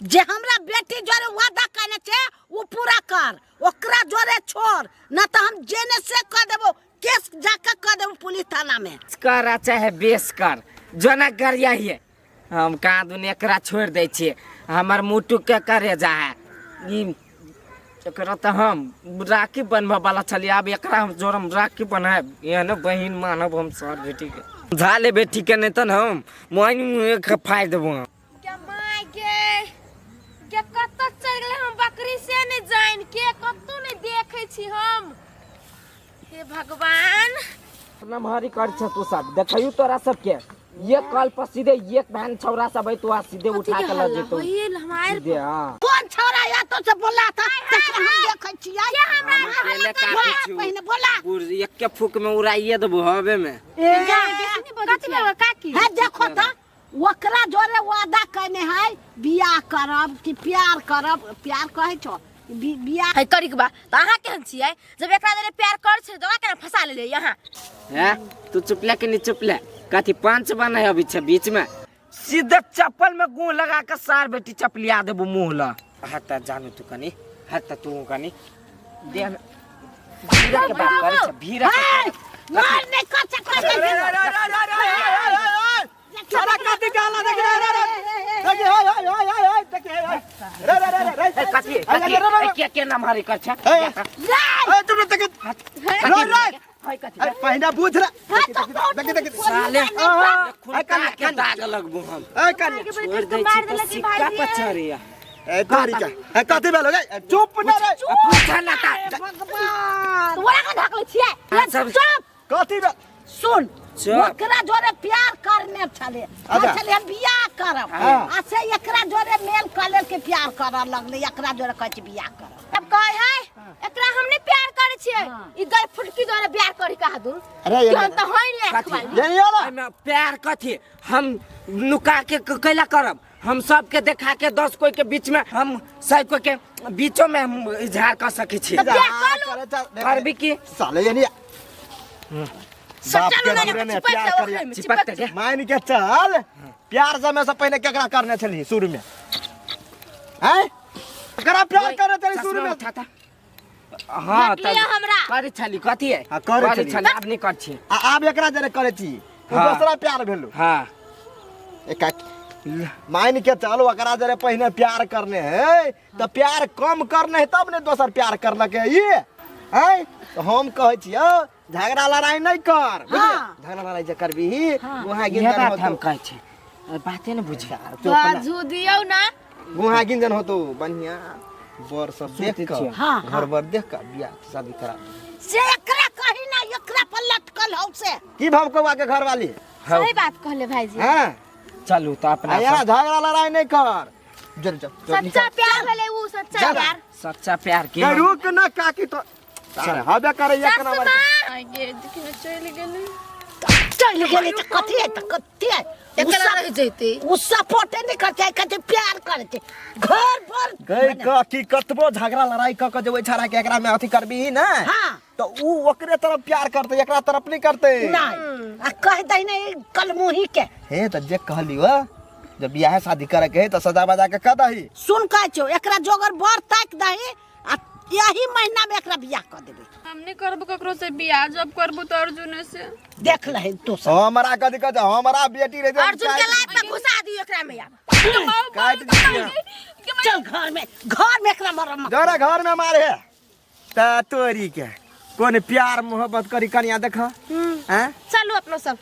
Speaker 5: जे हमरा बेटी जोरे वादा करने छे वो पूरा कर, ओकरा जोरे छोड़, ना तो हम जेने से कर देबो, केस जाके कर देबो पुलिस थाना में।
Speaker 1: कर चाहे बेस कर जो ना करिया ही हम कहाँ दुनिया एकरा छोड़ दे छिए। हमार मुटु के करे जा है एकरा तो हम राखी बनवा वाला चलिए। अब एकरा हम जोरम राखी बनाए ये न बहिन मानब हम सर बेटी के झाले बेटी के नहीं तो हम मोइन फाड़ देबो।
Speaker 7: क्या माय के कत चल गेले हम बकरी से नहीं जाइन के कत्तो नहीं देखे छी हम। हे भगवान
Speaker 1: नमहरी कर छ तू सब देखियो तोरा सब के ये कल पर सीधे एक बहन छौरा सब है तो सीधे उठा के ले जेतो। सीधे हां
Speaker 5: कौन छौरा या तो से बोला था हम देखै छियै
Speaker 7: क्या हमरा
Speaker 1: पहले काफी छु
Speaker 5: पहिने बोला
Speaker 1: पूरी एक के फूक में उड़ाइए देबो हवे में।
Speaker 7: कथि लगा काकी
Speaker 5: है देखो त ओकरा जोरे वादा करने है बियाह करब कि प्यार करब, प्यार कहै छो बियाह
Speaker 7: है करी के बा त अहाँ केहन छियै जब एकरा देरे प्यार कर छै दवा केना फंसा ले यहां।
Speaker 1: हैं तू चुपले के नहीं चुपले कथी पांच बना है अभी छे बीच में सीधे चप्पल में गूं लगा के सार बेटी चपलिया देबो मुंह ला। हट जानू तू कनी हट तू कनी दे भीरा के बात करे छ भीरा
Speaker 5: मार नहीं कर सकता
Speaker 4: सारा काटी गाला देख देखिए हाय देखिए रे
Speaker 1: कथी के नाम हरी कर छ
Speaker 4: ए तुम तक
Speaker 1: हाय कथी
Speaker 4: पहिना बुझ रे देखिए
Speaker 1: साले खुदा के दाग लगबो हम
Speaker 4: ए कानी
Speaker 1: छोड़ दे छी सिक्का पछरिया
Speaker 4: ए तारी का ए कथी भेलो गे चुप न रे
Speaker 1: पूछा ना ता
Speaker 5: भगवान
Speaker 7: तोरा का ढकले छियै
Speaker 1: सब
Speaker 5: चुप
Speaker 4: कथी बे
Speaker 5: सुन
Speaker 1: चुप
Speaker 5: ओकरा जोरे प्यार करने छले
Speaker 4: अच्छा।
Speaker 5: छले हम बियाह करब
Speaker 1: हाँ।
Speaker 5: आ से एकरा जोरे मेल कलर के प्यार कर लगले, एकरा जोरे कहै छी बियाह करब।
Speaker 7: अब कहे है एकरा हमने प्यार करे छियै ई गल फुटकी द्वारा प्यार करी कहा दू
Speaker 4: अरे ये
Speaker 7: हम तो होई नहीं
Speaker 1: कथी
Speaker 4: ये नहीं होला
Speaker 1: एमे प्यार कथी हम नुका के कैला करब। हम सब के देखा के 10 कोई के बीच में हम 100 कोई के बीचों में हम इजहार कर सके छी। करबी की
Speaker 4: साले ये नहीं बाप के घरे में प्यार करिया
Speaker 1: चिपक के
Speaker 4: मान के चल प्यार से में से पहले केकरा करने छली शुरू में हैं एकरा प्यार करे छली शुरू में
Speaker 1: था हां
Speaker 7: ढक लिया हमरा।
Speaker 1: करे छली कथी है
Speaker 4: हाँ, करे छली।
Speaker 1: अब नहीं कर छी
Speaker 4: आब एकरा जरे करे छी
Speaker 1: हाँ।
Speaker 4: दूसरा प्यार भेलो
Speaker 1: हां
Speaker 4: एक मान के चल ओकरा जरे पहले प्यार करने है तो प्यार कम करने है तब ने दोसर प्यार करलक है ये हैं तो हम कहै छियो झगड़ा लड़ाई नहीं कर
Speaker 5: हाँ।
Speaker 4: झगड़ा लड़ाई जे करबी वहां
Speaker 1: ये
Speaker 4: गिनजन
Speaker 1: बात
Speaker 4: होतो
Speaker 1: हम कहै छी बाते न बुझिया
Speaker 7: बाजू दियौ ना
Speaker 4: वहां गिनजन होतो बढ़िया बर सब देख
Speaker 1: सुनते
Speaker 4: कर
Speaker 1: छियो।
Speaker 5: हाँ,
Speaker 4: घर बर देख कर बियाह शादी करा
Speaker 5: से एकरा कही ना एकरा पर लटकल हौ से
Speaker 4: की भाव कौआ के घर वाली
Speaker 7: सही बात कहले भाईजी।
Speaker 4: हैं
Speaker 1: चलू तो अपना
Speaker 4: यार झगड़ा लड़ाई नहीं कर जल जा
Speaker 7: सच्चा प्यार भेले ऊ सच्चा प्यार।
Speaker 1: सच्चा प्यार की
Speaker 4: ये रुक ना काकी तो सारे हबे करे एक नंबर
Speaker 7: आगे देखिन चल गेले
Speaker 5: चल गेले त कथी है त कथी है
Speaker 7: एकरा रह जैते
Speaker 5: उ सपोर्ट नहीं करते है, कहते प्यार करते घर पर
Speaker 4: गई का की कतबो झगड़ा लड़ाई क के जे छाड़ा के एकरा में अथी करबी ही ना
Speaker 5: हाँ
Speaker 4: तो ऊ ओकरे तरफ प्यार करते एकरा तरफ नहीं करते
Speaker 5: नहीं आ कह दई नहीं कलमुही के
Speaker 4: हे त जे कहली हो जब बियाह शादी करे के है तो सजा बजा के कह दही
Speaker 5: सुन कह छो एकरा जोगर बर ताक दही आ यही महीना में एकरा बियाह कर देबे।
Speaker 9: हमने करबो ककरो से बियाह जब करबो तो अर्जुन से
Speaker 5: देख लहे तू सब
Speaker 4: हमरा कथी कह हमरा बेटी रे
Speaker 7: अर्जुन के लाइफ में घुसा दियो एकरा में यार
Speaker 4: काट दिया
Speaker 5: चल घर में एकरा मरम
Speaker 4: जरा घर में मारे है ता तोरी के कोन प्यार मोहब्बत करी कनिया देख हैं
Speaker 7: चलो अपनो सब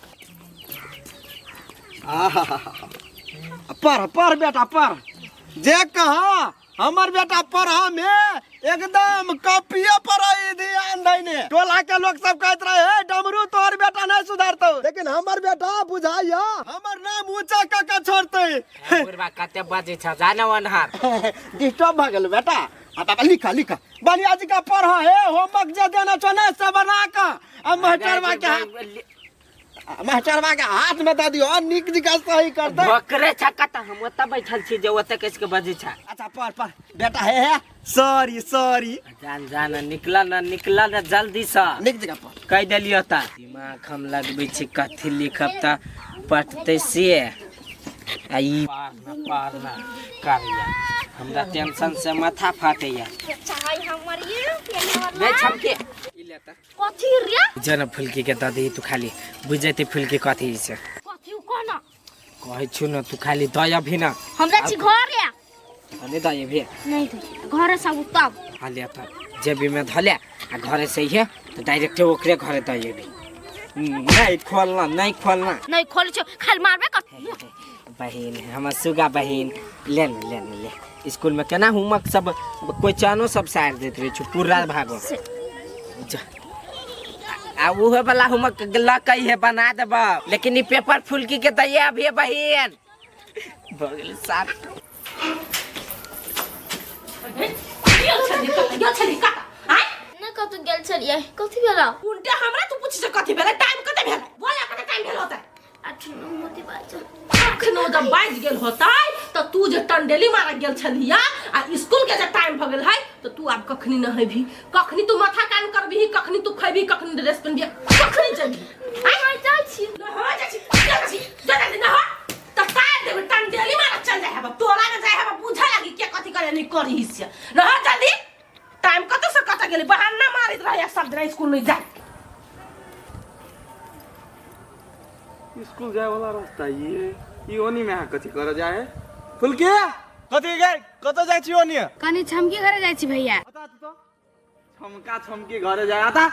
Speaker 4: पर बेटा पर जे कहा हमर बेटा पढ़ा में एकदम कॉपिए पर आई ध्यान देने टोला के लोग सब कहत रहे हे डमरू तोहर बेटा नहीं सुधारतो लेकिन हमर बेटा बुझाइया हमर नाम ऊंचा क के छोड़ते
Speaker 1: बुरबा कते बाजे छ जाने वनहार
Speaker 4: डिस्टर्ब भ गेल बेटा अब लिखा लिखा बनिया जी का पढ़ा है होमवर्क जे देना छ ना से बना का अब मास्टरवा के मास्टरवा के हाथ में दे दियो निक जी का सही कर दे
Speaker 1: बकरे छक्का त हम ओतऽ बैठल छी जे ओतऽ कैसे के बजे छ।
Speaker 4: अच्छा पढ़ बेटा है सॉरी
Speaker 1: जान निकला न जल्दी से
Speaker 4: निक जगह पढ़
Speaker 1: कह देलियो त दिमाग हम लगबै छी कथी लिखब त पढ़ते से आ ई पार ना करिया हमरा टेंशन से माथा फाटैया।
Speaker 2: चाहे हमर ये
Speaker 1: बे छमके ई लेता
Speaker 2: कथी रे
Speaker 1: जन फुलकी के ददी तू खाली बुझैते फुलकी कथी से
Speaker 2: कथी कोना
Speaker 1: कहै छु न तू खाली दया भी ना
Speaker 2: हमरा छी घर रे
Speaker 1: अनि दया भी
Speaker 2: नहीं दे घर सब तब
Speaker 1: हाले त जेबी में धले आ घरे से ही तो डायरेक्ट ओकरे घरे दया भी नहीं खोलना
Speaker 2: नहीं खोल छो खाली मारबे कर
Speaker 1: बहन हमर सुगा बहन ले स्कूल में केना होमवर्क सब कोई चानो सब सार देत रहे छु पूरा भागो जा। आ उहे वाला होमवर्क लकई है बना देब लेकिन ई पेपर फुलकी के दइए अभी बहन बगल साथ
Speaker 2: न कत गेल छलिए कथी भेला
Speaker 6: उल्टा हमरा तू पूछ से कथी भेलै टाइम कते भेलै बोला कते टाइम भेल होतै
Speaker 2: अठनो मोती बाज
Speaker 6: अखनो जब बाज गेल होतै त तू जे टंडेली मार गेल छलिया आ स्कूल के जे टाइम भ गेल है त तू आब कखनी न हेबी कखनी तू माथा कान करबी कखनी तू खैबी कखनी ड्रेस पहनबी कखनी जबी
Speaker 2: आई जाई छी
Speaker 6: न हो जा छी जल्दी न हो त काट देबे टंडेली मार चल जाय है तोरा के जाय है बुझा लागी के कथी करे नहीं करी हिस्सा न हो जल्दी टाइम कत से कत गेली बहाना मारित रह सब दिन स्कूल नहीं जा
Speaker 3: स्कूल जाए वाला रास्ता ये ओनी में कथी कर जाए फुलकी कथी गए कत जाय छी ओनी
Speaker 7: कनी छमकी घरे जाइ छी भैया
Speaker 3: बता तू तो छमकी घरे जाए आता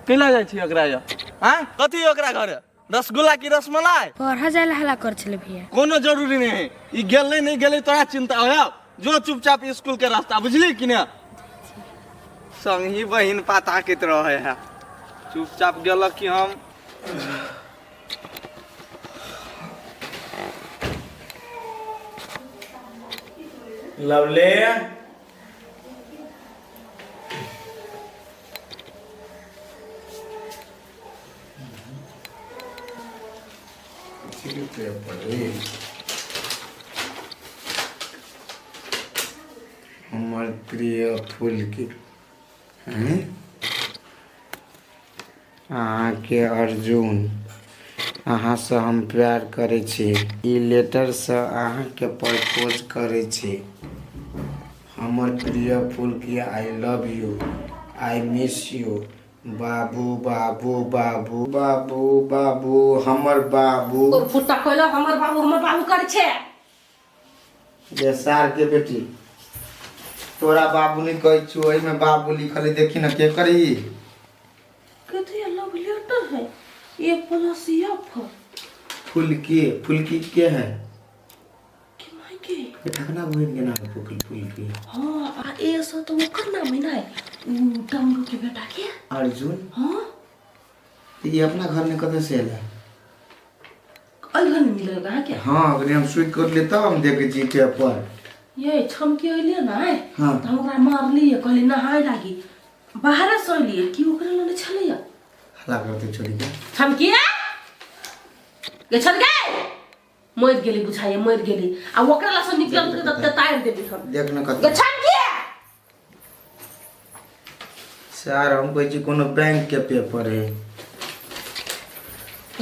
Speaker 3: केला जाय छी ओकरा या हां कथी ओकरा घरे रसगुल्ला की रसमलाई
Speaker 7: पढ़ा जाय हला कर छले भैया
Speaker 3: कोनो जरूरी नहीं है ई गेलै नहीं गेलै तोरा चिंता होया जो चुपचाप स्कूल के रास्ता बुझली कि ना संगी बहिन पाता के तरह है चुपचाप गेल कि हम
Speaker 8: लवले हमर प्रिय फुलकी अहाँके अर्जुन अहाँ से हम प्यार करे छी ई लेटर से अहाँके प्रपोज करे छी हमर प्रिय फुलकी I love you I miss you बाबू बाबू बाबू बाबू बाबू हमर बाबू
Speaker 6: तोर फुट्टा खोलो हमर बाबू करे छे
Speaker 8: ये सार के बेटी तोरा बाबू नहीं कहै छु ओइ में बाबू लिखल है देखी ना के करी
Speaker 6: कथी लव लेटर है ए प्लस एफ
Speaker 8: फुलकी के है
Speaker 6: के माय के
Speaker 8: ठकना बहन के नाम फुलकी
Speaker 6: हां आ ए सो तो ओकर नाम है ना टंगू के बेटा के
Speaker 8: अर्जुन
Speaker 6: हां
Speaker 8: ये अपना घर में कते से आला
Speaker 6: अलग नहीं मिलेगा कहां के
Speaker 8: हां अगर हम स्वीट कर लेता हम देख जी पेपर
Speaker 6: ये छमके अइले ना
Speaker 8: हां
Speaker 6: त हमरा मारली कहली नहाय लागी बाहर से अइली की ओकरा लने छलैया
Speaker 8: हला करते छोड़ी के
Speaker 6: छमके गे छल गे मर गेली बुझाए मर गेली आ ओकरा ला से निकल त तार देली हम
Speaker 8: देख न
Speaker 6: गे
Speaker 8: कते
Speaker 6: छमके
Speaker 8: सर हम कोई जी कोनो बैंक के पेपर है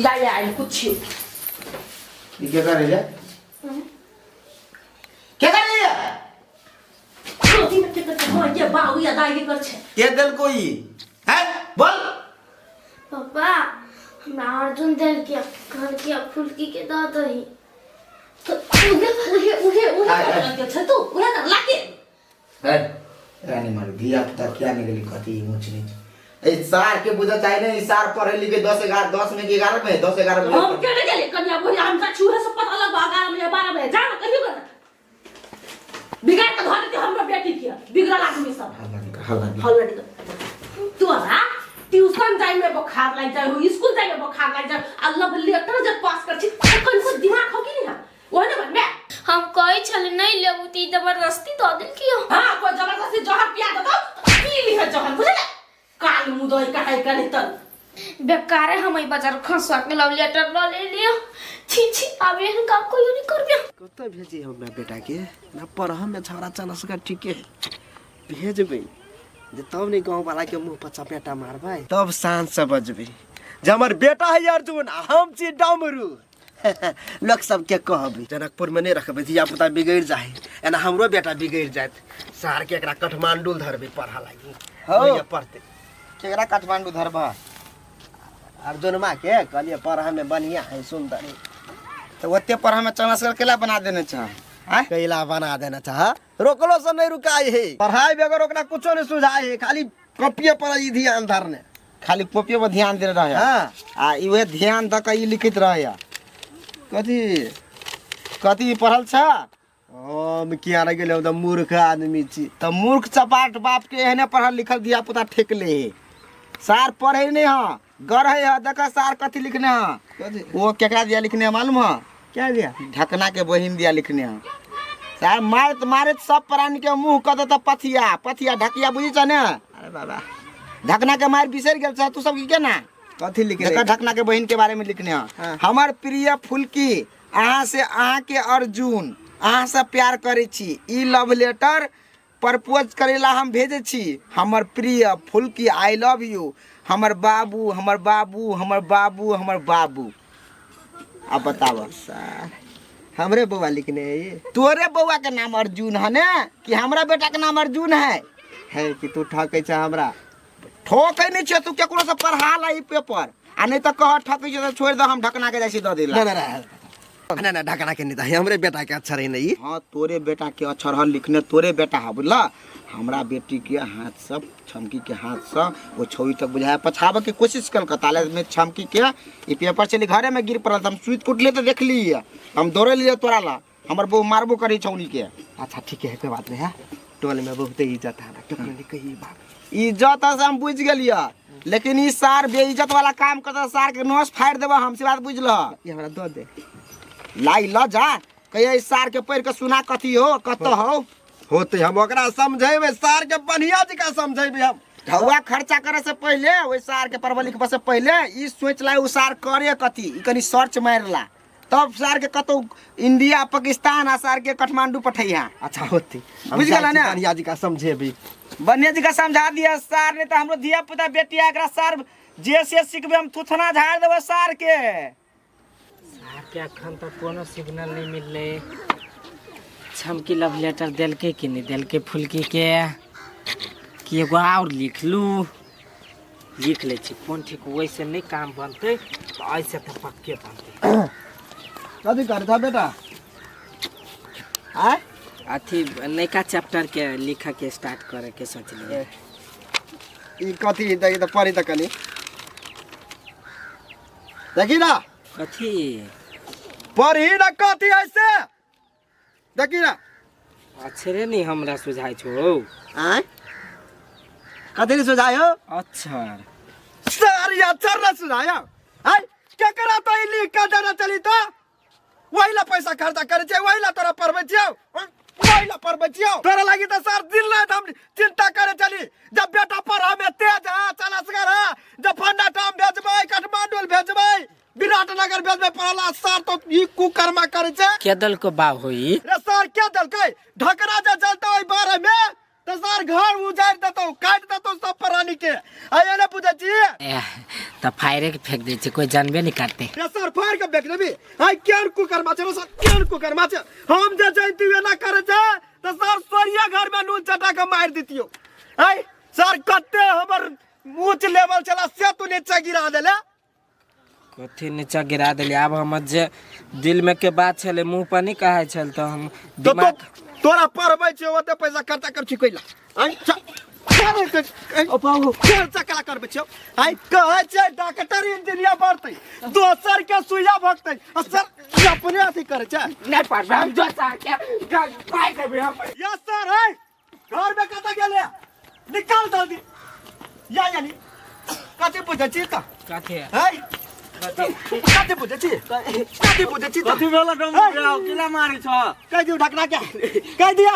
Speaker 6: या कुछ
Speaker 8: ये क्या करे जा क्या करे जा
Speaker 6: रोटी में के हां ये बाऊ या दाई कर छे
Speaker 8: ये दिल कोई है बोल
Speaker 2: पापा हमरा अर्जुन दिल के कहल के फुलकी के द दही
Speaker 6: तो उहे छ तू उहे कर लाके
Speaker 8: है रानी मार दिया पता क्या निकली कथी मुचनी ए सार के बुझा चाहिए ना ई सार पढ़े लिखे 10 में 11 में 10 11 में
Speaker 6: हम केने गेले कन्या बोली हम जा छुहे से पता लग 11 में 12 में जा ना कहियो कर बिगाड़ के धर के हमरा बेटी के बिगड़ल आदमी सब हल्ला तोरा ट्यूशन जाय में बुखार लग जाय हो स्कूल जाय में बुखार लग जाय अल्लाह लेटर जब पास कर छी कौन को दिमाग हो कि नहीं ओए ना मैं
Speaker 2: हम कहि छल नहीं लेबू ती जबरदस्ती द देल कियो
Speaker 6: हां कोई जबरदस्ती जहर पिया दे तो पी ली है जहर बुझले काल मुदोई कटाई करे त
Speaker 2: बेकारे हम ई बाजार खसवा के लव लेटर ल ले लियो। छी छी अब एहन काम कोई नहीं करबे।
Speaker 4: कत भेजी हमरा बेटा के ना पढ़म में छौरा चनस का ठीके भेजबै जे तब नहीं गांव वाला के मुंह पर चपेटा मारबै तब शान से बजबै जे हमर बेटा है अर्जुन हम छी डमरू। लोग सब के कहबै जनकपुर में नहीं रखबै धिया पुता बिगड़ जाए एना हमरो बेटा बिगड़ जात सार के एकरा काठमांडू धरबै पढ़ा लागी हो पढ़ते केकरा काठमांडू धरबा अर्जुन माँ के कहलिए पढ़ा में बढ़िया है सुंदर है
Speaker 8: तो ओते पर हमें चमस्कर केला बना देने चाह
Speaker 4: कैला बना देना चाह रोकलो से नहीं रुकाई है पढ़ाई बगैर ओकरा कुछो नहीं सुझाई है खाली कॉपिए पर ई ध्यान धरने
Speaker 8: खाली कॉपी पर ध्यान दे रहा
Speaker 4: हाँ
Speaker 8: आ इहे ध्यान द के लिखित रहे
Speaker 4: कथी
Speaker 8: कथी पढ़ल छ
Speaker 4: हम किया रह गेल हम मूर्ख आदमी छी
Speaker 8: तो मूर्ख चपाट बाप के एहने पढ़ल लिखल दिया पुता ठेक ले सार पढ़े नहीं ह गढ़े ह देख सार कथी लिखने ह वो केकरा दिया लिखने मालूम ह
Speaker 4: क्या दिया
Speaker 8: ढकना के बहिन दिया लिखने ह सार मारत मारत सब प्राणी के मुंह कर देता पथिया पथिया ढकिया बुझी छ ने
Speaker 4: अरे बाबा
Speaker 8: ढकना के मार बिसर गेल छ तू सब की के ना
Speaker 4: कथी लिखे
Speaker 8: देखा ढकना के बहिन के बारे में लिखने ह
Speaker 4: हाँ।
Speaker 8: हमर प्रिय फुलकी अहाँ से अहाँ के अर्जुन अहाँ से प्यार करे छी ई लव लेटर प्रपोज करेला हम भेजे छी हमर प्रिय फुलकी आई लव यू हमर बाबू हमर बाबू हमर बाबू हमर बाबू। अब बताव
Speaker 4: हमरे बउआ लिखने है ये
Speaker 8: तोरे बउआ के नाम अर्जुन है ना कि हमरा बेटा के नाम अर्जुन है
Speaker 4: कि तू ठकै छ हमरा
Speaker 8: ठोकै नहीं छे तू केकरो से पढ़ा ला ई पेपर आ नहीं तो कह ठकै छे तो छोड़ दे हम ढकना के जैसे द दिला
Speaker 4: ना ना ढकना के नहीं था हमरे बेटा के अच्छा रही नहीं
Speaker 8: हाँ तोरे बेटा के अक्षर हल लिखने तोरे बेटा है बुझला हमरा बेटी के हाथ से छमकी के हाथ से वो छौई तक बुझाया पछावे की कोशिश कल ताले में छमकी के ई पेपर चली घरे में गिर पड़ल हम सुई कुटले तो देख ली हम दौड़े लिए तोरा ला हमर बहू मारबो करी छौनी के।
Speaker 4: अच्छा ठीक है कोई बात नहीं है टोल में बहुत इज्जत है टोल कही बात
Speaker 8: इज्जत से हम बुझ गेलिए लेकिन ई सार बेइज्जत वाला काम करता सार के नोस फाड़ देबा हमसे बात बुझल
Speaker 4: ये हमरा दो दे
Speaker 8: लाई ल जा कहिए सार के पैर के सुना कथी हो कत हो
Speaker 4: होते हम ओकरा समझेबे सार के बढ़िया जगह समझेबे हम
Speaker 8: ढौआ खर्चा करे से पहले ओइ सार के परवल लिखबे से पहले ई सोच ला उ सार करे कथी ई कनी सर्च मारला तब सार के कतो इंडिया पाकिस्तान आ सार के काठमांडू पठैया।
Speaker 4: अच्छा होती
Speaker 8: बुझ गेला ना
Speaker 4: बढ़िया जगह समझेबे
Speaker 8: बनिया जी का समझा दिया सार ने तो हमरो धिया पुता बेटिया एकरा सार जे से सिखबे हम थुथना झाड़ देबे सार के
Speaker 1: अखन तक कोनो सिग्नल नहीं मिलले छमकी लव लेटर देलके कि नहीं देलके फुलकी के कि एगो और लिख लू लिख ले छी फोन ठीक वैसे नहीं काम बनते तो ऐसे तो पक्के बनते
Speaker 4: कथी करता बेटा
Speaker 1: आ अथी नैका चैप्टर के लिखा के स्टार्ट करे के सोच लिए
Speaker 4: ई कथी देखि त पढ़ी त कनी देखी ना
Speaker 1: कथी
Speaker 4: पढ़ी ना कथी ऐसे देखी ना
Speaker 1: अक्षरे नहीं हमरा सुझाई छो
Speaker 4: आय कथी सुझायो
Speaker 1: अक्षर
Speaker 4: सारी अक्षर ना सुझायो आय केकरा तो ई लिख के देना चली तो वहीला पैसा खर्चा करे छै वहीला तोरा पढ़बै छियौ वहीला पढ़बै छियौ तोरा लागि त सर दिन रात हम चिंता करे चली जब बेटा पढ़ा में तेज है चला सकर है जब फंडा टाम भेजबै काठमांडू भेजबै विराटनगर भेजबै पढ़ला सर तो ई कुकर्मा करे छै
Speaker 1: के दल को बाव होई
Speaker 4: रे सर के दलकै ढकरा जे चलतो ओइ बारे में तो सर घर उजाड़ देतो काट देतो सब प्राणी के आये ने पूछे छी
Speaker 1: तो फायरे के फेंक दे छी कोई जानबे नहीं करते
Speaker 4: रे सर फायर के फेंक देबी आइ केन कुकर्मा छै सर केन कुकर्मा छै हम जे जैती ना करे छै तो सर सोरिया घर में नून चटा के मार दितियो आइ सर कते हमर ऊंच लेवल चला से तू नीचे गिरा देले
Speaker 1: कथी नीचा गिरा देली अब हम जे दिल में के बात छले मुंह पर नहीं कहे छल तो हम
Speaker 4: तो
Speaker 1: दिमाग
Speaker 4: तोरा पढ़बै छै ओते पैसा खर्चा कर छी कइला आइ ओ बाबू खर्चा कला करबै छै आइ कहै छै डॉक्टर इंजीनियर बढ़तै दोसर के सुइया भगतै सर अपने अथी करे छै
Speaker 1: नहीं पढ़ हम जो सर के पाई देबे हम
Speaker 4: यस सर है घर में कत गेले निकाल जल्दी या यानी कते बुझै छी त
Speaker 1: कथी
Speaker 4: है कते बुझै छी कते बुझै छी
Speaker 3: कथी भेला डम किला मारी छ
Speaker 4: कह दियो ढकना के कह दिया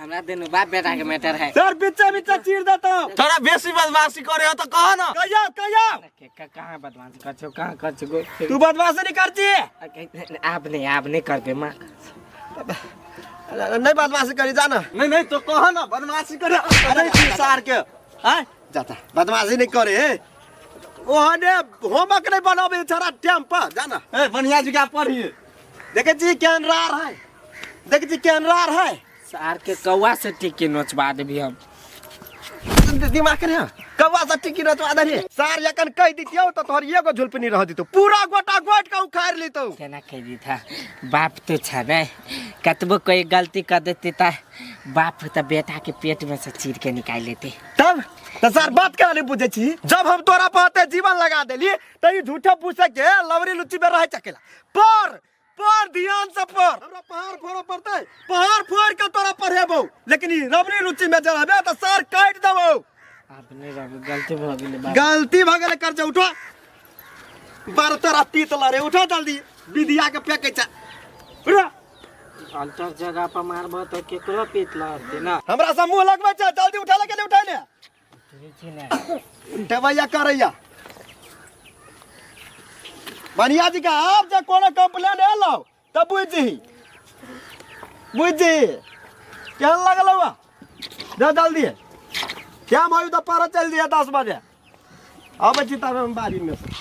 Speaker 1: हमरा दोनों बाप बेटा के मैटर है।
Speaker 4: सर पीछे पीछे चीर देता हूँ।
Speaker 3: थोड़ा बेसी बदमाशी करे हो तो कहो ना।
Speaker 4: कहिया
Speaker 1: कहाँ बदमाशी कर छो, कहाँ कर छो?
Speaker 4: तू बदमाशी नहीं करती?
Speaker 1: आप नहीं करते माँ।
Speaker 4: नहीं बदमाशी करी जाना।
Speaker 3: नहीं तो कहो ना बदमाशी करे।
Speaker 4: अरे सार के हैं जाता बदमाशी नहीं करे है। ओहने होमवर्क नहीं बनावे छरा टाइम पर जाना।
Speaker 3: ए बढ़िया जगह पढ़िए।
Speaker 4: देखे जी कैनरार है, देखे जी कैनरार है।
Speaker 1: सार के कौवा से टिक्की नोचवा देबी हम।
Speaker 4: दिमाग करे कौवा से टिक्की नोचवा दे। सार यकन कह दितियो तो तोहर एगो झुलप नहीं रह दितो, पूरा गोटा गोट का उखाड़ लीतो।
Speaker 1: केना कह दी था बाप तो छ नहीं, कतबो कोई गलती कर देती था बाप तो बेटा के पेट में से चीर के निकाल लेते।
Speaker 4: तब तो सर बात क्या नहीं पूछे छी? जब हम तोरा पहते जीवन लगा देली तो ये झूठे पूछे के लवरी लुच्ची में रह चकेला। पर ध्यान से पर हमरा पहाड़ फोड़ो पड़ते, पहाड़ फोड़ के तोरा पढ़ेबो, लेकिन ये लवरी लुच्ची में जराबे तो सर काट देबो।
Speaker 1: आपने गलती भ गेले,
Speaker 4: गलती भ गेले कर जा। उठो 12-13 पीत लरे, उठो जल्दी विधिया के फेंके छ। उठो
Speaker 1: अल्टर जगह पर मारबो तो केकरो पीत लहरते ना।
Speaker 4: हमरा से मुंह लगबै छ, जल्दी उठा ले के नहीं उठाइले। उठबैया करैया बनिया जी का आप जब कोनो कंप्लेन एलो तब बुझी क्या लगल हुआ जा जल्दी क्या मायू तो पर चल दिया 10 बजे अब चिता में बारी में से